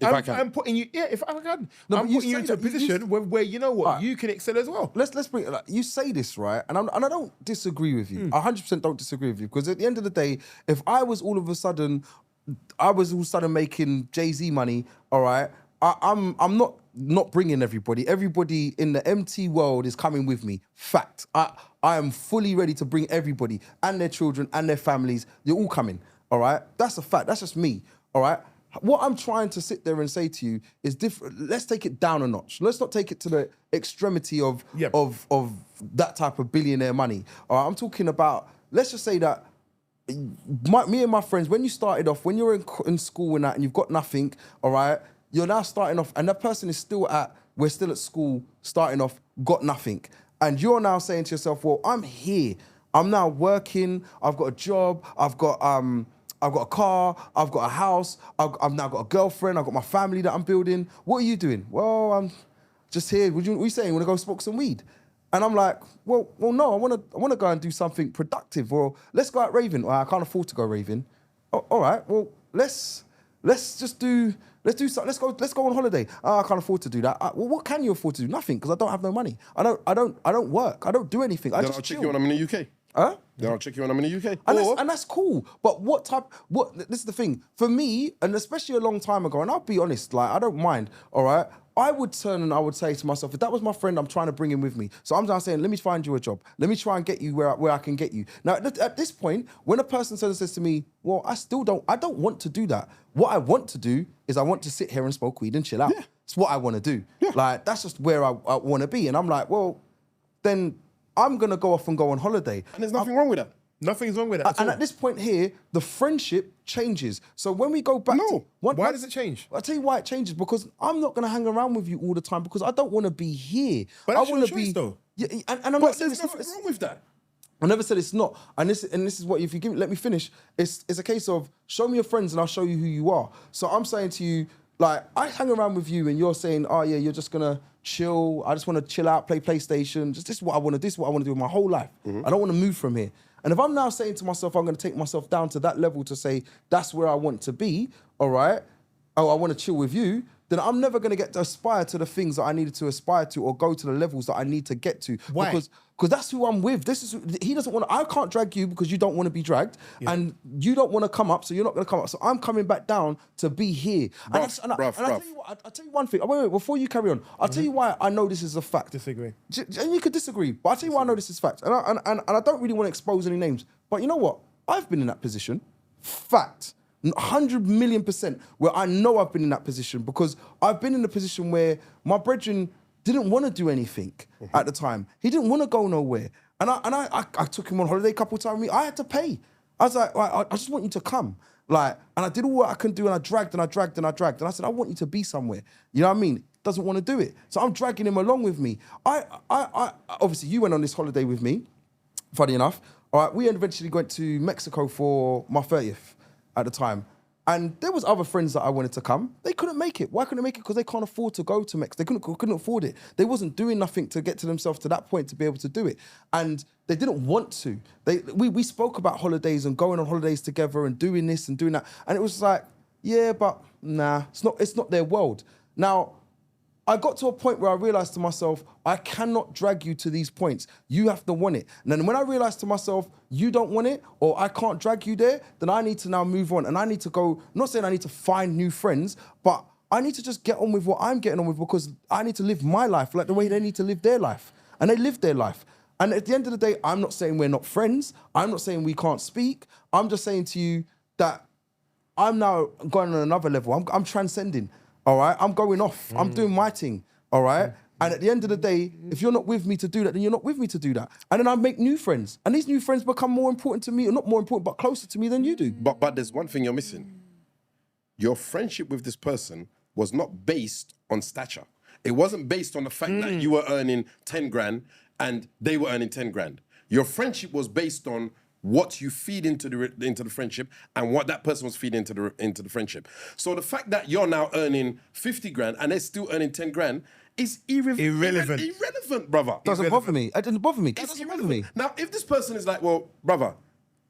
I'm putting you, if I can. No, I'm putting you into a position where you know what, you can excel as well. Let's bring it. Like, you say this, right, and I don't disagree with you. 100% don't disagree with you, because at the end of the day, if I was all of a sudden making Jay-Z money, all right, I'm not bringing everybody. Everybody in the MT world is coming with me. Fact. I am fully ready to bring everybody and their children and their families. You're all coming. All right. That's a fact. That's just me. All right. What I'm trying to sit there and say to you is different. Let's take it down a notch. Let's not take it to the extremity of that type of billionaire money. All right. I'm talking about, let's just say that me and my friends, when you started off, when you're in school and that, and you've got nothing, all right, you're now starting off, and that person is we're still at school, starting off, got nothing. And you're now saying to yourself, well, I'm here. I'm now working. I've got a job. I've got a car. I've got a house. I've now got a girlfriend. I've got my family that I'm building. What are you doing? Well, I'm just here. What are you saying? You want to go smoke some weed? And I'm like, well, no, I want to go and do something productive. Or let's go out raving. Well, I can't afford to go raving. Oh, all right. Well, let's do something. Let's go on holiday. I can't afford to do that. Well, what can you afford to do? Nothing, because I don't have no money. I don't work. I don't do anything. I just chill. I'll check you when I'm in the UK. Huh? Then I'll check you when I'm in the UK. And that's cool. But this is the thing. For me, and especially a long time ago, and I'll be honest, like, I don't mind, all right? I would turn and I would say to myself, if that was my friend, I'm trying to bring him with me. So I'm now saying, let me find you a job. Let me try and get you where I can get you. Now, at this point, when a person says to me, well, I don't want to do that. What I want to do is I want to sit here and smoke weed and chill out. Yeah. It's what I want to do. Yeah. Like, that's just where I want to be. And I'm like, well, then I'm going to go off and go on holiday. And there's nothing wrong with that. Nothing's wrong with that. And at this point here, the friendship changes. So when we go back why does it change? I'll tell you why it changes, because I'm not going to hang around with you all the time, because I don't want to be here. But that's your choice, though. Yeah, and I'm not saying there's nothing wrong with that. I never said it's not. And this is what, if you let me finish, it's a case of show me your friends and I'll show you who you are. So I'm saying to you, like, I hang around with you and you're saying, oh yeah, you're just gonna chill. I just want to chill out, play PlayStation. This is what I want to do. This is what I want to do with my whole life. I don't want to move from here. And if I'm now saying to myself, I'm going to take myself down to that level to say, that's where I want to be, all right? Oh, I want to chill with you, then I'm never going to get to aspire to the things that I needed to aspire to or go to the levels that I need to get to. Why? Because that's who I'm with. He doesn't want to, I can't drag you because you don't want to be dragged, and you don't want to come up, so you're not going to come up. So I'm coming back down to be here. And I'll tell you what, I'll tell you one thing. Wait, before you carry on, I'll tell you why I know this is a fact. Disagree. And you could disagree, but I'll tell you why I know this is fact. And I don't really want to expose any names, but you know what? I've been in that position. Fact. 100 million% where I know I've been in that position, because I've been in a position where my brethren didn't want to do anything at the time. He didn't want to go nowhere. And I took him on holiday a couple of times. I had to pay. I was like, I just want you to come. Like, and I did all what I can do, and I dragged. And I said, I want you to be somewhere. You know what I mean? Doesn't want to do it. So I'm dragging him along with me. I obviously, you went on this holiday with me, funny enough. All right, we eventually went to Mexico for my 30th at the time. And there was other friends that I wanted to come. They couldn't make it. Why couldn't they make it? Because they can't afford to go to Mexico. They couldn't afford it. They wasn't doing nothing to get to themselves to that point to be able to do it. And they didn't want to. We spoke about holidays and going on holidays together and doing this and doing that. And it was like, yeah, but nah, it's not their world. Now, I got to a point where I realized to myself, I cannot drag you to these points. You have to want it. And then when I realized to myself, you don't want it, or I can't drag you there, then I need to now move on. And I need to go, not saying I need to find new friends, but I need to just get on with what I'm getting on with, because I need to live my life like the way they need to live their life. And they live their life. And at the end of the day, I'm not saying we're not friends. I'm not saying we can't speak. I'm just saying to you that I'm now going on another level. I'm transcending. All right, I'm going off. I'm doing my thing. All right. And at the end of the day, if you're not with me to do that, then you're not with me to do that. And then I make new friends. And these new friends become more important to me, or not more important, but closer to me than you do. But there's one thing you're missing. your friendship with this person was not based on stature. It wasn't based on the fact that you were earning 10 grand and they were earning 10 grand. Your friendship was based on what you feed into the friendship and what that person was feeding into the friendship. So the fact that you're now earning 50 grand and they're still earning 10 grand is irrelevant, brother. Doesn't bother me. It doesn't bother me. It doesn't bother me. Now, if this person is like, well, brother,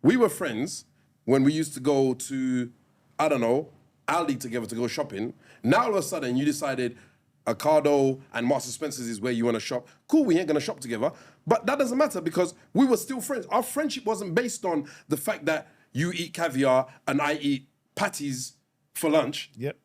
we were friends when we used to go to, I don't know, Aldi together to go shopping. Now all of a sudden you decided Ocado and Marks and Spencer's is where you want to shop. Cool, we ain't going to shop together. But that doesn't matter because we were still friends. Our friendship wasn't based on the fact that you eat caviar and I eat patties for lunch. Yep.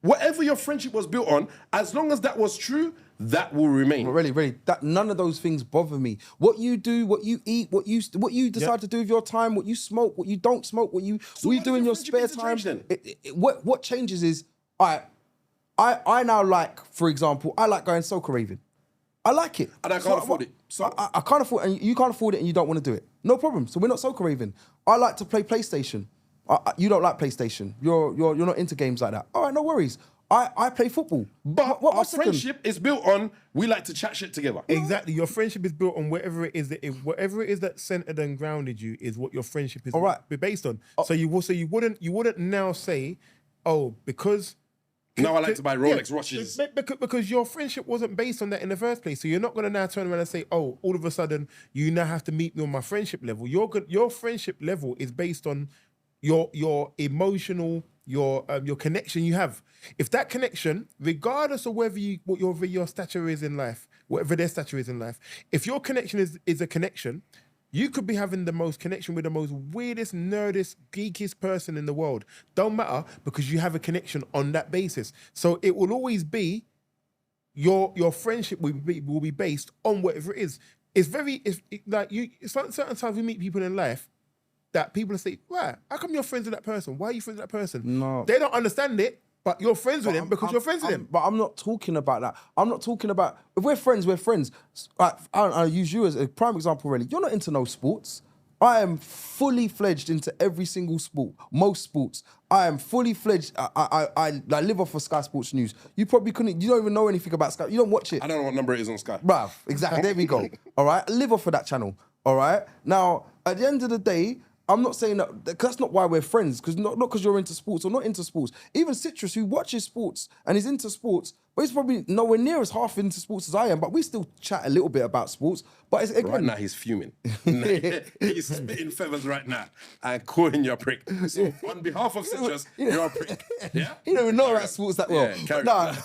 Whatever your friendship was built on, as long as that was true, that will remain. But really, that none of those things bother me. What you do, what you eat, what you decide to do with your time, what you smoke, what you don't smoke, what you do in your spare time. What changes is I now like, for example, I like going soca raving. I like it. And I can't afford it. So I can't afford it, and you can't afford it and you don't want to do it. No problem. So we're not soca raving. I like to play PlayStation. You don't like PlayStation. You're not into games like that. All right, no worries. I play football. But our friendship is built on we like to chat shit together. Exactly. Your friendship is built on whatever it is that centered and grounded you is what your friendship is based on. So you wouldn't now say, oh, because now I like to buy Rolex watches. Because your friendship wasn't based on that in the first place. So you're not going to now turn around and say, oh, all of a sudden you now have to meet me on my friendship level. Your friendship level is based on your emotional, your connection you have. If that connection, regardless of whether whatever your stature is in life, whatever their stature is in life, if your connection is a connection, you could be having the most connection with the most weirdest, nerdest, geekiest person in the world. Don't matter because you have a connection on that basis. So it will always be your friendship will be based on whatever it is. Certain times we meet people in life that people say, right, how come you're friends with that person? Why are you friends with that person? No. They don't understand it, but you're friends with him because you're friends with him. But I'm not talking about that. I'm not talking about, if we're friends, we're friends. I'll use you as a prime example, really. You're not into no sports. I am fully fledged into every single sport, most sports. I am fully fledged. I live off of Sky Sports News. You probably couldn't, you don't even know anything about Sky. You don't watch it. I don't know what number it is on Sky. Bruv, exactly, there we go. All right, I live off of that channel, all right? Now, at the end of the day, I'm not saying that, because that's not why we're friends, because not because you're into sports or not into sports. Even Citrus, who watches sports and is into sports, but he's probably nowhere near as half into sports as I am, but we still chat a little bit about sports. But it's, again, right now, he's fuming. He's spitting feathers right now and calling you a prick. So on behalf of Citrus, you're a prick. Yeah? You don't even know about sports that well. Yeah,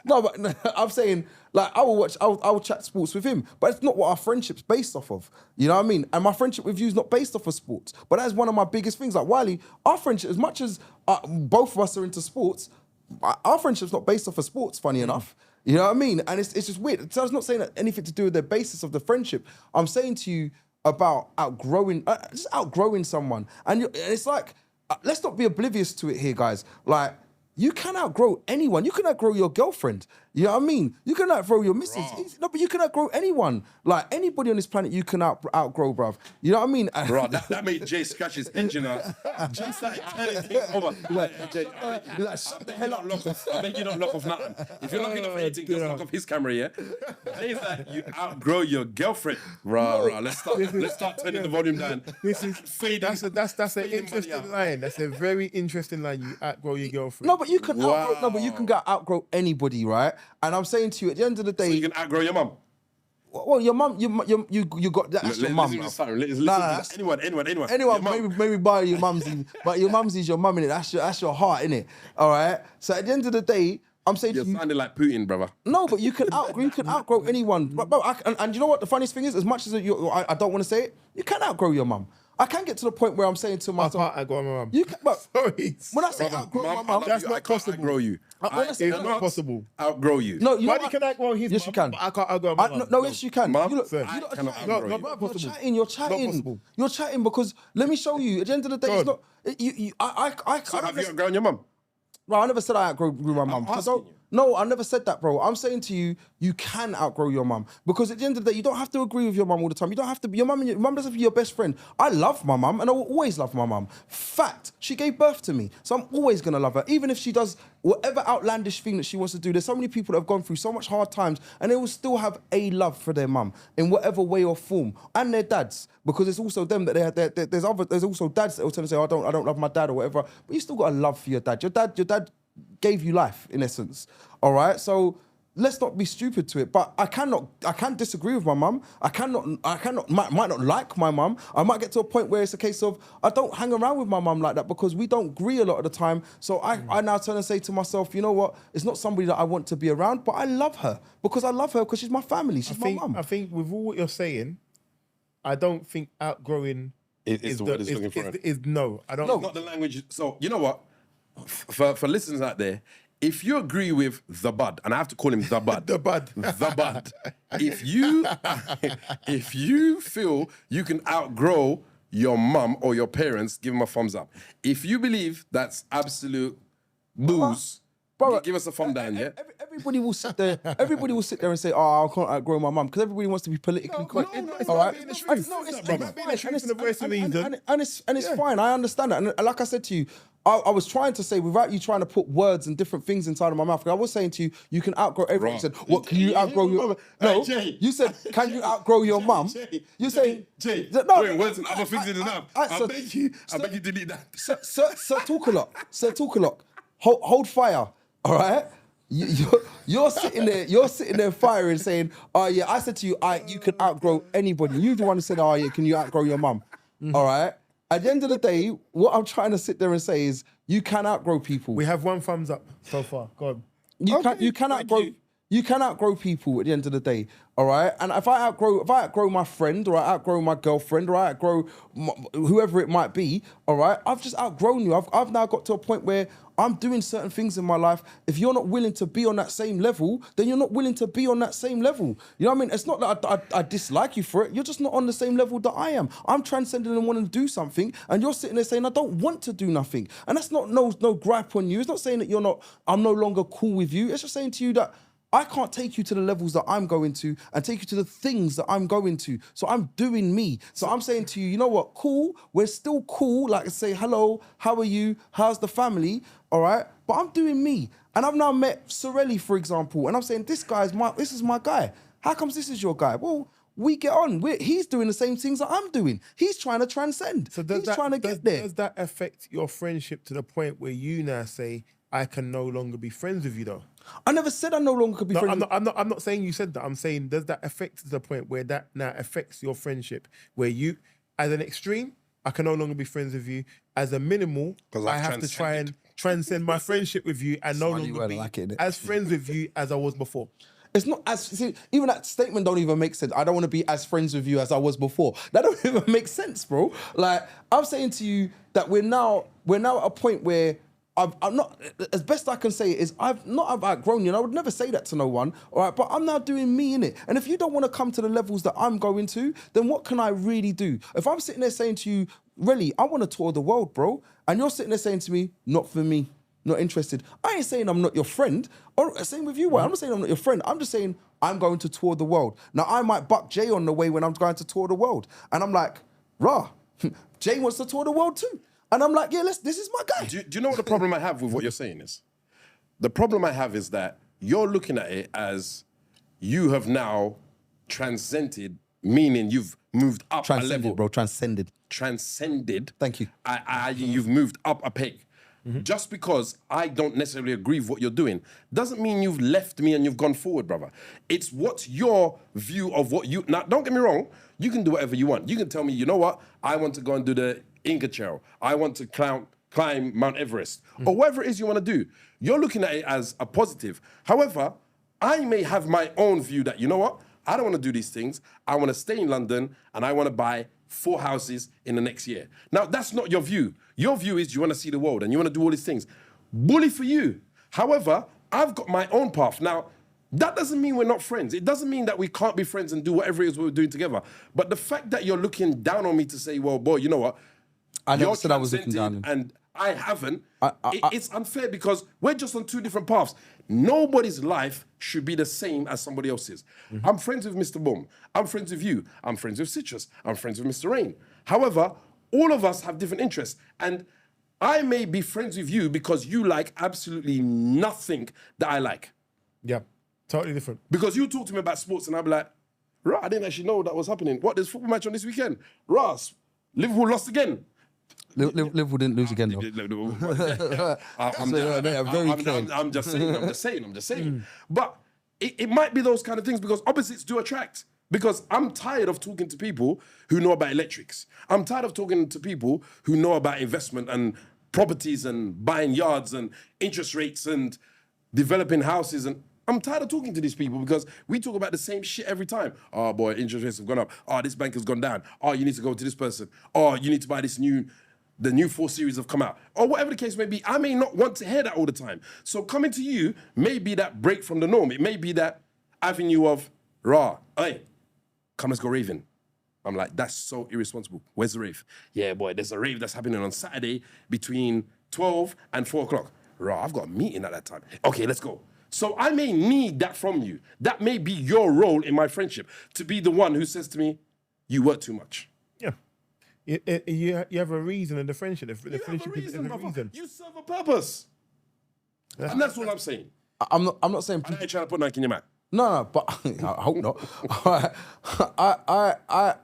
no, but I'm saying, like, I will chat sports with him, but it's not what our friendship's based off of. You know what I mean? And my friendship with you is not based off of sports. But that's one of my biggest things. Like, Wiley, our friendship, as much as both of us are into sports, our friendship's not based off of sports, funny enough. You know what I mean? And it's just weird. So I was not saying that anything to do with the basis of the friendship. I'm saying to you about just outgrowing someone. And it's like, let's not be oblivious to it here, guys. Like, you can outgrow anyone. You can outgrow your girlfriend. You know what I mean? You can outgrow your missus. No, but you can outgrow anyone. Like, anybody on this planet you can outgrow, bruv. You know what I mean? Bro, that made Jay scratch his engine out. Jay started turning things over. Jay, shut the hell up, lock off. I beg you don't lock off nothing. If you're locking off anything, just lock off his camera, yeah? Jay's like, you outgrow your girlfriend. Right. Let's start turning the volume down. That's an interesting line. That's a very interesting line. You outgrow your girlfriend. No, but you can outgrow anybody, right? And I'm saying to you, at the end of the day, so you can outgrow your mum. Well, your mum, you got that's your mum. Anyone. Maybe buy your mumsy, but your mumsy's your mum, innit? That's your heart, innit? All right. So at the end of the day, I'm saying you're sounding like Putin, brother. No, but you can outgrow anyone. But and you know what? The funniest thing is, as much as I don't want to say it, you can outgrow your mum. I can get to the point where I'm saying to myself, I can't outgrow my mum. You can, but sorry. When I say outgrow my mum, that's not possible. Outgrow you. It's not possible. Outgrow you. No, you can outgrow his yes, mum, you can. but I can't outgrow my mum. No, yes, you can. Mum, You're chatting. You're chatting because let me show you. At the end of the day, it's not. So have you outgrown your mum? No, I never said I outgrew my mum. No, I never said that, bro. I'm saying to you, you can outgrow your mum. Because at the end of the day, you don't have to agree with your mum all the time. You don't have to be, your mum doesn't have to be your best friend. I love my mum and I will always love my mum. Fact, she gave birth to me. So I'm always going to love her. Even if she does whatever outlandish thing that she wants to do. There's so many people that have gone through so much hard times and they will still have a love for their mum in whatever way or form. And their dads. Because it's also them that there's also dads that will tend to say, I don't love my dad or whatever. But you still got a love for your dad. Your dad gave you life, in essence. All right? So let's not be stupid to it. But I can't disagree with my mum. Might not like my mum. I might get to a point where it's a case of I don't hang around with my mum like that because we don't agree a lot of the time. So I now turn and say to myself, you know what? It's not somebody that I want to be around, but I love her because she's my family. She's my mum. I think with all what you're saying, I don't think outgrowing is the word it's looking for. No, I don't. No, not the language. So you know what? For listeners out there, if you agree with the bud, and I have to call him the bud, the bud. If you feel you can outgrow your mum or your parents, give them a thumbs up. If you believe that's absolute booze, give us a thumb down. Yeah. Everybody will sit there. Everybody will sit there and say, "Oh, I can't outgrow my mum," because everybody wants to be politically correct. All right, and it's fine. I understand that. And like I said to you, I was trying to say, without you trying to put words and different things inside of my mouth, I was saying to you, you can outgrow everything. You said, what, can you outgrow your... No, you said, can you outgrow your mum? You say... Jay, no, words and other things in his mouth. I beg you delete that. Sir talk a lot. Hold fire, all right? You're sitting there firing, saying, "Oh yeah," I said to you, you can outgrow anybody. You're the one who said, "Oh yeah, can you outgrow your mum?" All right. At the end of the day, what I'm trying to sit there and say is, you can outgrow people. We have one thumbs up so far. Go on. You can outgrow people at the end of the day, all right? And if I outgrow my friend, or I outgrow my girlfriend, or I outgrow whoever it might be, all right? I've just outgrown you. I've now got to a point where I'm doing certain things in my life. If you're not willing to be on that same level, then you're not willing to be on that same level. You know what I mean? It's not that I dislike you for it. You're just not on the same level that I am. I'm transcending and wanting to do something, and you're sitting there saying, I don't want to do nothing. And that's not no gripe on you. It's not saying that I'm no longer cool with you. It's just saying to you that I can't take you to the levels that I'm going to and take you to the things that I'm going to. So I'm doing me. So I'm saying to you, you know what? Cool. We're still cool. Like I say, hello, how are you? How's the family? All right. But I'm doing me. And I've now met Sorelli, for example. And I'm saying, this is my guy. How comes this is your guy? Well, we get on. He's doing the same things that I'm doing. He's trying to transcend. So he's trying to get there. Does that affect your friendship to the point where you now say, I can no longer be friends with you though? I never said I no longer could be friends. I'm not saying you said that. I'm saying, does that affect to the point where that now affects your friendship? Where you, as an extreme, I can no longer be friends with you. As a minimal, I have to try and transcend my friendship with you and no longer be as friends with you as I was before. It's not even that statement don't even make sense. I don't want to be as friends with you as I was before. That don't even make sense, bro. Like, I'm saying to you that we're now at a point where I'm not, as best I can say it is, I've outgrown you, and I would never say that to no one, all right? But I'm now doing me, innit? And if you don't want to come to the levels that I'm going to, then what can I really do? If I'm sitting there saying to you, really, I want to tour the world, bro, and you're sitting there saying to me, not for me, not interested. I ain't saying I'm not your friend. Or same with you, I'm not saying I'm not your friend. I'm just saying I'm going to tour the world. Now, I might buck Jay on the way when I'm going to tour the world. And I'm like, rah, Jay wants to tour the world too. And I'm like, yeah, this is my guy. Do you know what the problem I have with what you're saying is? The problem I have is that you're looking at it as you have now transcended, meaning you've moved up a level. Bro, transcended. Transcended. Thank you. You've moved up a peg. Mm-hmm. Just because I don't necessarily agree with what you're doing doesn't mean you've left me and you've gone forward, brother. It's what's your view of what you... Now, don't get me wrong. You can do whatever you want. You can tell me, you know what? I want to go and do the eMpTy. I want to climb Mount Everest. Or whatever it is you want to do. You're looking at it as a positive. However, I may have my own view that, you know what? I don't want to do these things. I want to stay in London and I want to buy 4 houses in the next year. Now, that's not your view. Your view is you want to see the world and you want to do all these things. Bully for you. However, I've got my own path. Now, that doesn't mean we're not friends. It doesn't mean that we can't be friends and do whatever it is we're doing together. But the fact that you're looking down on me to say, well, boy, you know what? I never said I was looking down. And I haven't. It's unfair because we're just on two different paths. Nobody's life should be the same as somebody else's. I'm friends with Mr. Boom. I'm friends with you. I'm friends with Citrus. I'm friends with Mr. Rain. However, all of us have different interests. And I may be friends with you because you like absolutely nothing that I like. Yeah, totally different. Because you talk to me about sports and I'll be like, right, I didn't actually know that was happening. What, there's football match on this weekend? Ross, Liverpool lost again. Liverpool didn't lose again, though. I'm just saying. But it might be those kind of things because opposites do attract. Because I'm tired of talking to people who know about electrics. I'm tired of talking to people who know about investment and properties and buying yards and interest rates and developing houses. And I'm tired of talking to these people because we talk about the same shit every time. Oh boy, interest rates have gone up. Oh, this bank has gone down. Oh, you need to go to this person. Oh, you need to buy the new 4 series have come out. Or whatever the case may be. I may not want to hear that all the time. So coming to you may be that break from the norm. It may be that avenue of, hey, come, let's go raving. I'm like, that's so irresponsible. Where's the rave? Yeah, boy, there's a rave that's happening on Saturday between 12 and 4 o'clock. I've got a meeting at that time. Okay, let's go. So I may need that from you. That may be your role in my friendship, to be the one who says to me, you work too much. Yeah. You have a reason in the friendship. The friendship is a reason. You serve a purpose. And that's what I'm saying. I'm not saying... I ain't trying to put Nike in your mouth. No, but I hope not.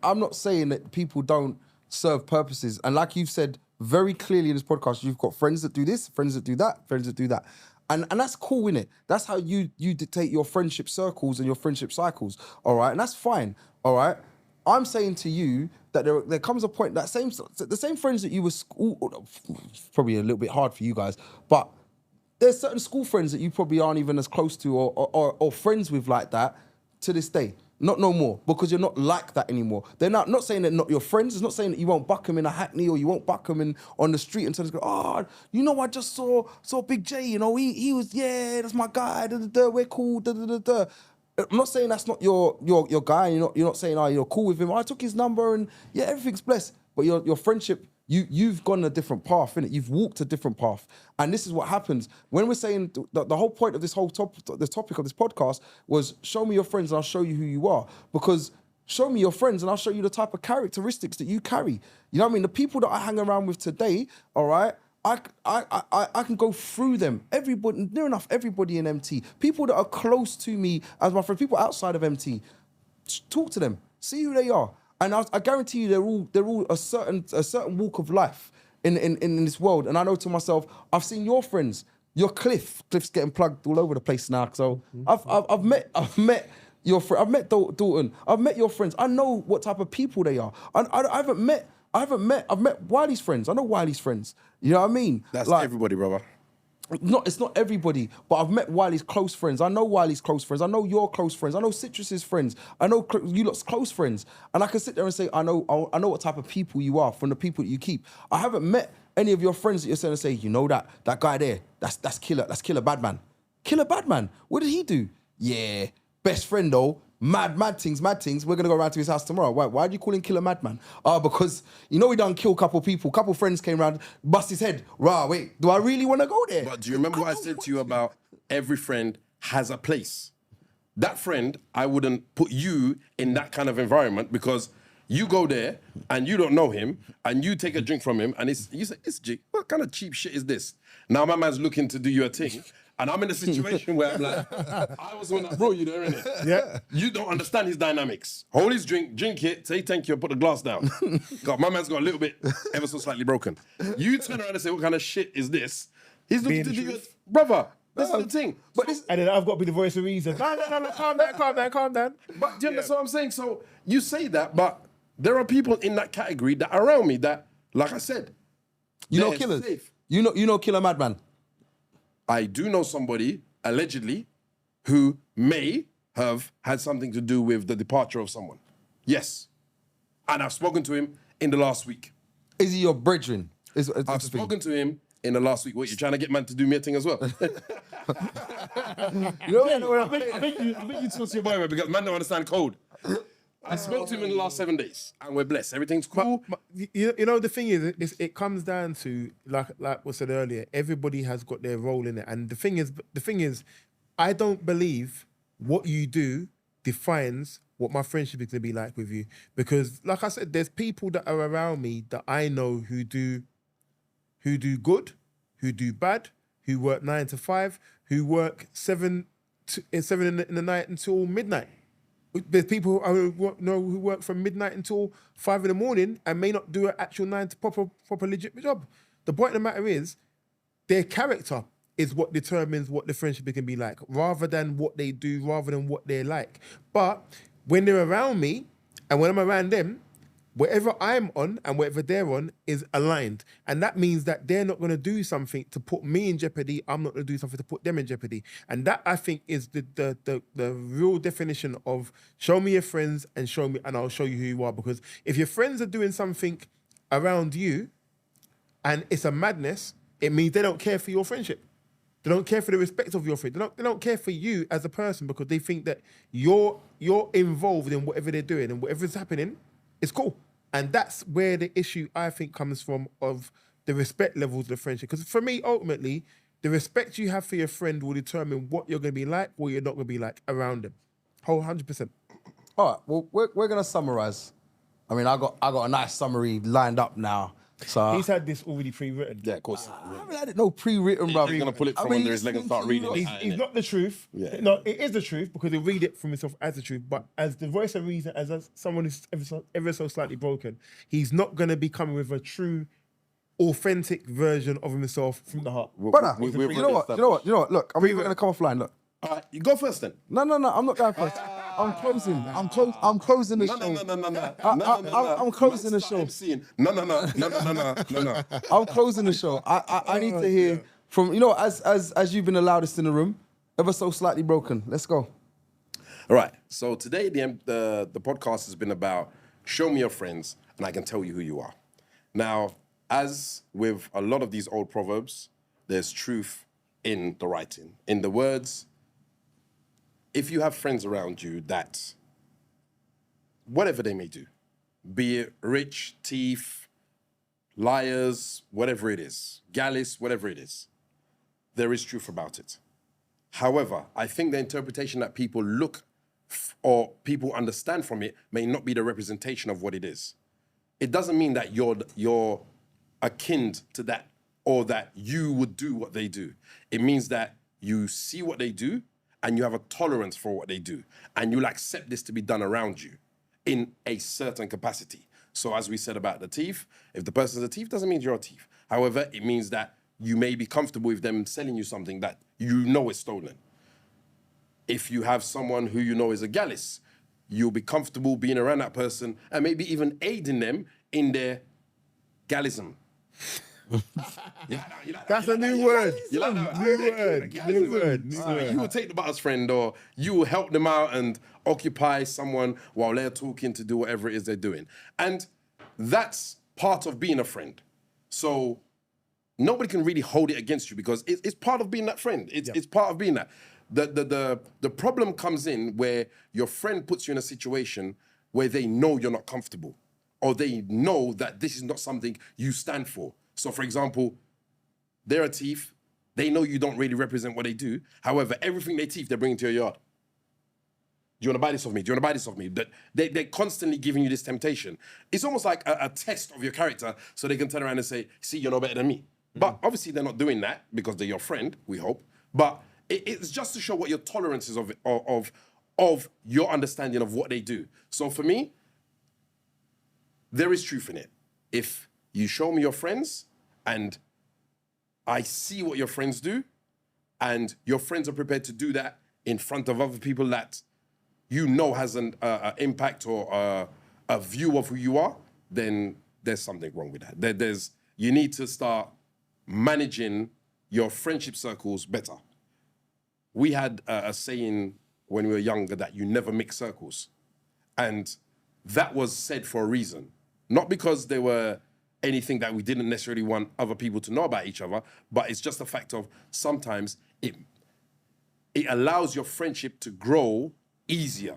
I'm not saying that people don't serve purposes. And like you've said very clearly in this podcast, you've got friends that do this, friends that do that, friends that do that. And that's cool, innit? That's how you dictate your friendship circles and your friendship cycles, all right? And that's fine, all right? I'm saying to you that there comes a point that the same friends that you were school, probably a little bit hard for you guys, but there's certain school friends that you probably aren't even as close to or friends with like that to this day. Not no more, because you're not like that anymore. They're not saying they're not your friends. It's not saying that you won't buck them in a Hackney or you won't buck them on the street and go, oh, you know, I just saw Big J, you know, he was, yeah, that's my guy, we're cool, I'm not saying that's not your guy. You're not saying, oh, you're cool with him. I took his number and yeah, everything's blessed. But your friendship, you've gone a different path, innit? You've walked a different path. And this is what happens. When we're saying the whole point of this whole topic of this podcast was show me your friends and I'll show you who you are. Because show me your friends and I'll show you the type of characteristics that you carry. You know what I mean? The people that I hang around with today, all right, I can go through them. Everybody, near enough everybody in MT. People that are close to me as my friend, people outside of MT, talk to them, see who they are. And I guarantee you they're all a certain walk of life in this world. And I know to myself, I've seen your friends, your Cliff's getting plugged all over the place now. So I've met your friend, I've met Dalton, I've met your friends. I know what type of people they are. I've met Wiley's friends. I know Wiley's friends. You know what I mean? That's like, everybody, brother. It's not everybody, but I've met Wiley's close friends. I know Wiley's close friends. I know your close friends. I know Citrus's friends. I know you lot's close friends. And I can sit there and say, I know what type of people you are from the people that you keep. I haven't met any of your friends that you're saying and say, you know that guy there, that's Killer Badman. Killer Badman, what did he do? Yeah, best friend though. Mad things. We're going to go around to his house tomorrow. Why do you call him Killer Madman? Because, you know, he done kill a couple people. Couple friends came around, bust his head. Wait, do I really want to go there? But do you remember what I said to you about every friend has a place? That friend, I wouldn't put you in that kind of environment because you go there and you don't know him and you take a drink from him and you say, it's G, what kind of cheap shit is this? Now my man's looking to do you a thing. And I'm in a situation where I'm like, I was the one that brought you there, innit? Yeah. You don't understand his dynamics. Hold his drink it, say thank you, and put the glass down. God, my man's got a little bit ever so slightly broken. You turn around and say, what kind of shit is this? He's looking to do you, brother, this is the thing. But and then I've got to be the voice of reason. No, calm down. But do you understand what I'm saying? So you say that, but there are people in that category that are around me that, like I said, you know killers. Safe. You know Killer Madman. I do know somebody, allegedly, who may have had something to do with the departure of someone. Yes. And I've spoken to him in the last week. Is he your brethren? I've spoken to him in the last week. What, you trying to get man to do me a thing as well? I think you talk to your boy, man, because man don't understand code. I spoke to him in the last 7 days, and we're blessed. Everything's cool. You know, the thing is, it comes down to like was said earlier. Everybody has got their role in it, and the thing is, I don't believe what you do defines what my friendship is gonna be like with you. Because, like I said, there's people that are around me that I know who do good, who do bad, who work 9 to 5, who work 7 in the night until midnight. There's people who work from midnight until 5 in the morning and may not do an actual 9 to proper legit job. The point of the matter is, their character is what determines what the friendship can be like, rather than what they do, rather than what they're like. But when they're around me and when I'm around them, whatever I'm on and whatever they're on is aligned. And that means that they're not going to do something to put me in jeopardy. I'm not going to do something to put them in jeopardy. And that, I think, is the real definition of show me your friends and I'll show you who you are. Because if your friends are doing something around you and it's a madness, it means they don't care for your friendship. They don't care for the respect of your friend. They don't care for you as a person, because they think that you're involved in whatever they're doing, and whatever's happening, it's cool. And that's where the issue, I think, comes from, of the respect levels of the friendship. Because for me, ultimately, the respect you have for your friend will determine what you're going to be like, what you're not going to be like around them. Whole 100%. All right, well, we're going to summarize. I mean, I got a nice summary lined up now. So He's had this already pre-written. Yeah, of course. I haven't had it no pre-written, bro. He's going to pull it from under his leg and start reading it. He's not the truth. Yeah. No, it is the truth, because he'll read it from himself as the truth. But as the voice of reason, as someone who's ever so slightly broken, he's not going to be coming with a true, authentic version of himself from the heart. Brother, you know what? Look, I'm even going to come offline. Look. All right, you go first then. No, I'm not going first. I'm closing. I'm closing the show. No. I'm closing the show. No. I'm closing the show. I need to hear from, as you've been the loudest in the room, ever so slightly broken. Let's go. All right. So today the podcast has been about show me your friends and I can tell you who you are. Now, as with a lot of these old proverbs, there's truth in the writing. In the words, if you have friends around you that, whatever they may do, be it rich, thief, liars, whatever it is, gallis, whatever it is, there is truth about it. However, I think the interpretation that people or people understand from it may not be the representation of what it is. It doesn't mean that you're akin to that, or that you would do what they do. It means that you see what they do and you have a tolerance for what they do, and you'll accept this to be done around you in a certain capacity. So as we said about the thief, if the person's a thief, doesn't mean you're a thief. However, it means that you may be comfortable with them selling you something that you know is stolen. If you have someone who you know is a gallis, you'll be comfortable being around that person and maybe even aiding them in their gallism. That's a new word. New word. You will take the butter's friend, or you will help them out and occupy someone while they're talking to do whatever it is they're doing. And that's part of being a friend. So nobody can really hold it against you, because it's part of being that friend. It's part of being that. The problem comes in where your friend puts you in a situation where they know you're not comfortable, or they know that this is not something you stand for. So, for example, they're a thief. They know you don't really represent what they do. However, everything they thief, they bring into your yard. Do you want to buy this off me? Do you want to buy this off me? They're constantly giving you this temptation. It's almost like a test of your character, so they can turn around and say, see, you're no better than me. Mm-hmm. But obviously they're not doing that because they're your friend, we hope. But it's just to show what your tolerance is of your understanding of what they do. So for me, there is truth in it. If you show me your friends and I see what your friends do, and your friends are prepared to do that in front of other people that you know has an impact or a view of who you are, then there's something wrong with that. You need to start managing your friendship circles better. We had a saying when we were younger that you never mix circles. And that was said for a reason. Not because there were anything that we didn't necessarily want other people to know about each other, but it's just a fact of sometimes it allows your friendship to grow easier.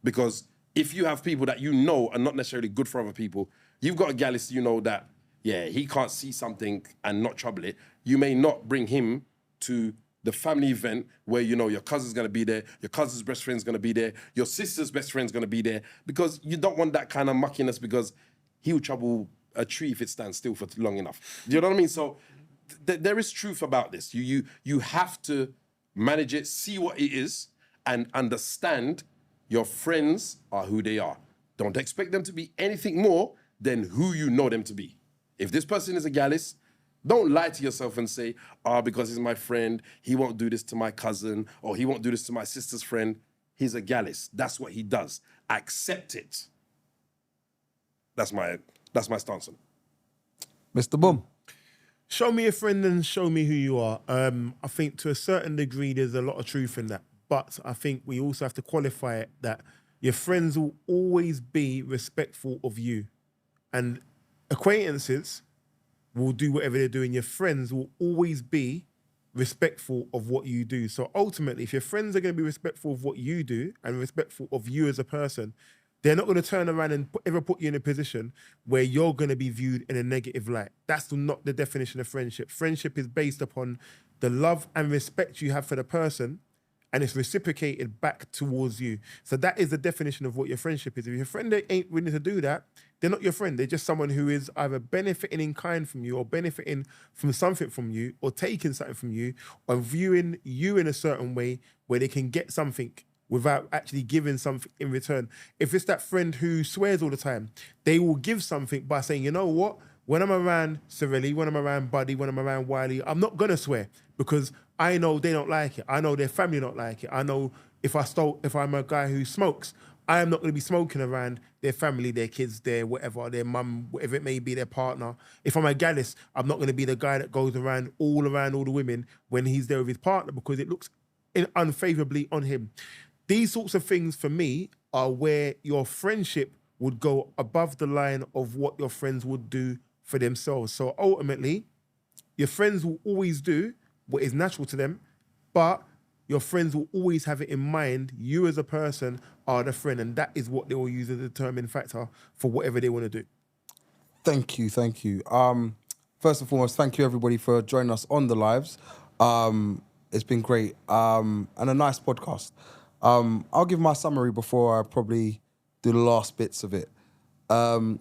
Because if you have people that you know are not necessarily good for other people, you've got a gallus you know that, yeah, he can't see something and not trouble it. You may not bring him to the family event where you know your cousin's gonna be there, your cousin's best friend's gonna be there, your sister's best friend's gonna be there, because you don't want that kind of muckiness, because he'll trouble a tree if it stands still for long enough. Do you know what I mean? So there is truth about this. You have to manage it, see what it is, and understand your friends are who they are. Don't expect them to be anything more than who you know them to be. If this person is a gallus, don't lie to yourself and say, because he's my friend, he won't do this to my cousin, or he won't do this to my sister's friend. He's a gallus. That's what he does. Accept it. That's my stance on it. Mr. Boom. Show me a friend and show me who you are. I think to a certain degree, there's a lot of truth in that. But I think we also have to qualify it that your friends will always be respectful of you. And acquaintances will do whatever they're doing. Your friends will always be respectful of what you do. So ultimately, if your friends are going to be respectful of what you do and respectful of you as a person, they're not going to turn around and ever put you in a position where you're going to be viewed in a negative light. That's not the definition of friendship. Friendship is based upon the love and respect you have for the person, and it's reciprocated back towards you. So that is the definition of what your friendship is. If your friend ain't willing to do that, they're not your friend. They're just someone who is either benefiting in kind from you, or benefiting from something from you, or taking something from you, or viewing you in a certain way where they can get something without actually giving something in return. If it's that friend who swears all the time, they will give something by saying, you know what? When I'm around Cirelli, when I'm around Buddy, when I'm around Wiley, I'm not going to swear, because I know they don't like it. I know their family don't like it. I know if I'm a guy who smokes, I am not going to be smoking around their family, their kids, their whatever, their mum, whatever it may be, their partner. If I'm a gallus, I'm not going to be the guy that goes around all the women when he's there with his partner, because it looks unfavorably on him. These sorts of things for me are where your friendship would go above the line of what your friends would do for themselves. So ultimately, your friends will always do what is natural to them, but your friends will always have it in mind, you as a person are the friend, and that is what they will use as a determining factor for whatever they want to do. Thank you. First and foremost, thank you everybody for joining us on the lives. It's been great, and a nice podcast. I'll give my summary before I probably do the last bits of it. Some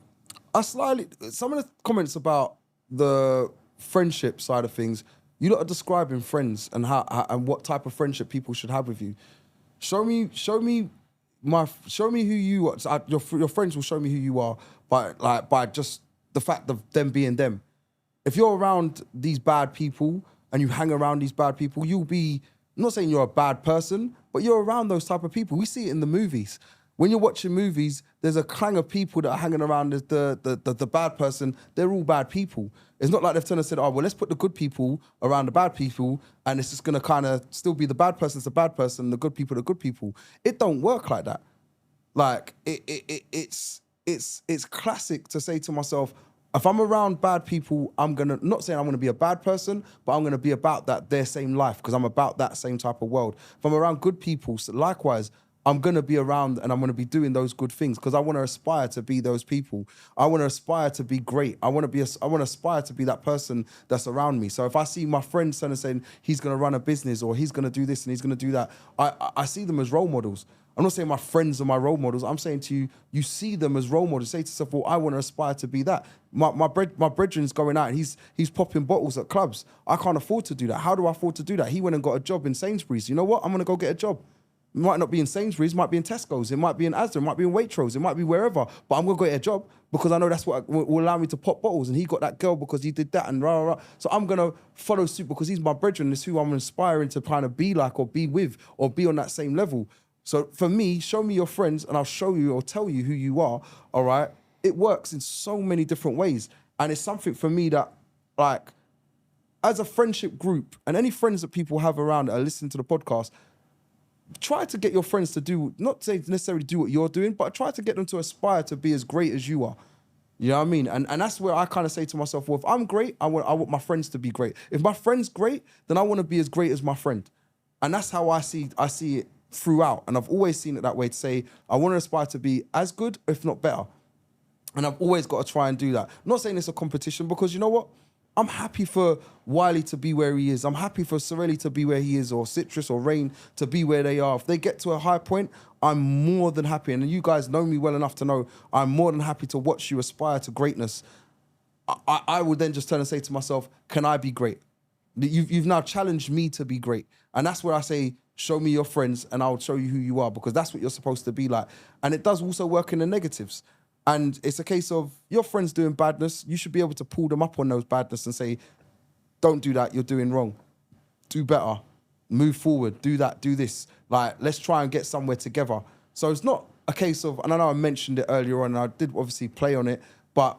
of the comments about the friendship side of things, you lot are describing friends and how and what type of friendship people should have with you. Show me who you are. So your friends will show me who you are by just the fact of them being them. If you're around these bad people and you hang around these bad people, you'll be, I'm not saying you're a bad person, but you're around those type of people. We see it in the movies. When you're watching movies, there's a clang of people that are hanging around the bad person. They're all bad people. It's not like they've turned and said, let's put the good people around the bad people, and it's just going to kind of still be the bad person's the bad person, the good people, the good people. It don't work like that. Like, it's classic to say to myself, if I'm around bad people, I'm not saying I'm gonna be a bad person, but I'm gonna be about their same life, because I'm about that same type of world. If I'm around good people, so likewise, I'm gonna be around and I'm gonna be doing those good things, because I wanna aspire to be those people. I wanna aspire to be great. I wanna aspire to be that person that's around me. So if I see my friend saying he's gonna run a business, or he's gonna do this and he's gonna do that, I see them as role models. I'm not saying my friends are my role models. I'm saying to you, you see them as role models. Say to yourself, well, I want to aspire to be that. My brethren's going out and he's popping bottles at clubs. I can't afford to do that. How do I afford to do that? He went and got a job in Sainsbury's. You know what? I'm going to go get a job. It might not be in Sainsbury's, it might be in Tesco's, it might be in Asda, it might be in Waitrose, it might be wherever, but I'm going to go get a job because I know that's what will allow me to pop bottles, and he got that girl because he did that, and rah, rah, rah. So I'm going to follow suit because he's my brethren. It's who I'm inspiring to kind of be like, or be with, or be on that same level. So for me, show me your friends and I'll show you or tell you who you are, all right? It works in so many different ways. And it's something for me that, like, as a friendship group, and any friends that people have around that are listening to the podcast, try to get your friends to do, not say necessarily do what you're doing, but try to get them to aspire to be as great as you are. You know what I mean? And that's where I kind of say to myself, well, if I'm great, I want my friends to be great. If my friend's great, then I want to be as great as my friend. And that's how I see it throughout. And I've always seen it that way, to say, I want to aspire to be as good, if not better. And I've always got to try and do that. I'm not saying it's a competition, because you know what? I'm happy for Wiley to be where he is. I'm happy for Sorelli to be where he is, or Citrus or Rain to be where they are. If they get to a high point, I'm more than happy. And you guys know me well enough to know I'm more than happy to watch you aspire to greatness. I would then just turn and say to myself, can I be great? You've now challenged me to be great. And that's where I say, show me your friends and I'll show you who you are, because that's what you're supposed to be like. And it does also work in the negatives. And it's a case of your friends doing badness, you should be able to pull them up on those badness and say, don't do that, you're doing wrong. Do better, move forward, do that, do this. Like, let's try and get somewhere together. So it's not a case of, and I know I mentioned it earlier on, and I did obviously play on it, but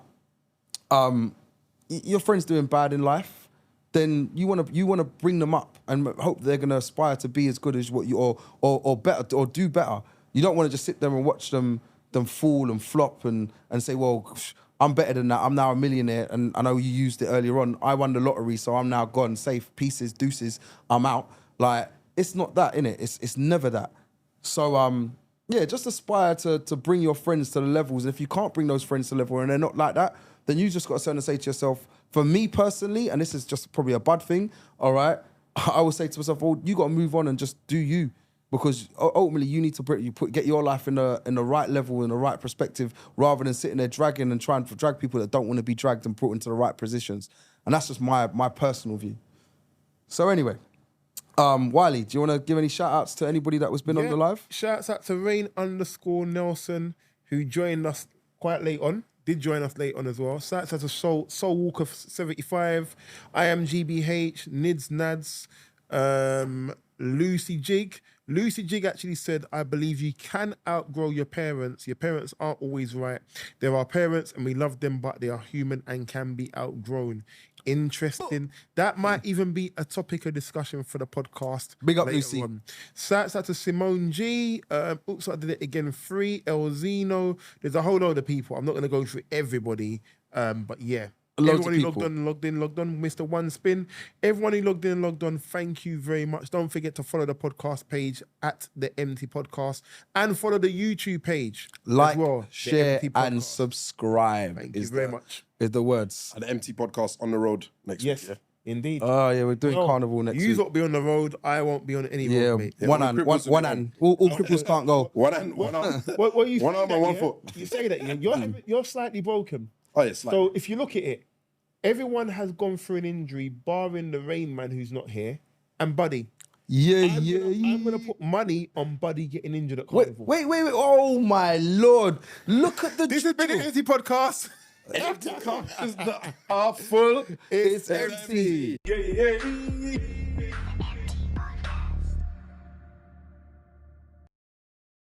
your friends doing bad in life, then you want to bring them up and hope they're going to aspire to be as good as what you, or better, or do better. You don't want to just sit there and watch them fall and flop and say, well, I'm better than that. I'm now a millionaire. And I know you used it earlier on. I won the lottery, so I'm now gone. Safe, pieces, deuces, I'm out. Like, it's not that, innit? It's never that. So, yeah, just aspire to bring your friends to the levels. If you can't bring those friends to the level and they're not like that, then you just got to turn and say to yourself, for me personally, and this is just probably a bad thing, all right, I would say to myself, well, you got to move on and just do you. Because ultimately, you need to get your life in the right level, in the right perspective, rather than sitting there dragging and trying to drag people that don't want to be dragged and put into the right positions. And that's just my personal view. So anyway, Wiley, do you want to give any shout outs to anybody that was been on the live? Shouts out to Rain_Nelson, who joined us quite late on. Did join us late on as well. Shouts out to Soul Walker 75, I am GBH, Nids Nads, Lucy Jig. Lucy Jig actually said, I believe you can outgrow your parents. Your parents aren't always right. There are parents and we love them, but they are human and can be outgrown. Interesting. That might even be a topic of discussion for the podcast. Big up, Lucy. Shouts out to Simone G. Oops, I did it again. Free, El Zeno. There's a whole load of people. I'm not going to go through everybody, but yeah. Everyone who logged on, Mr. One Spin. Everyone who logged in and logged on, thank you very much. Don't forget to follow the podcast page at the eMpTy Podcast and follow the YouTube page. Like, as well, share, and subscribe. Thank you very much. Is the words. And the eMpTy Podcast on the road next week. Yes, indeed. Oh, yeah, we're doing Carnival next week. You won't be on the road. I won't be on any road, mate. Yeah, one hand. All cripples can't go. One hand, one arm. What you One arm and one yeah? foot. You say that, yeah? You're slightly broken. Oh, yes. Like, So if you look at it, everyone has gone through an injury, barring the Rain Man who's not here, and Buddy. I'm gonna put money on Buddy getting injured at Carnival. Wait. Oh, my Lord. Look at the... This has been the eMpTy Podcast. eMpTy Cup is not half full. It's empty. Yeah.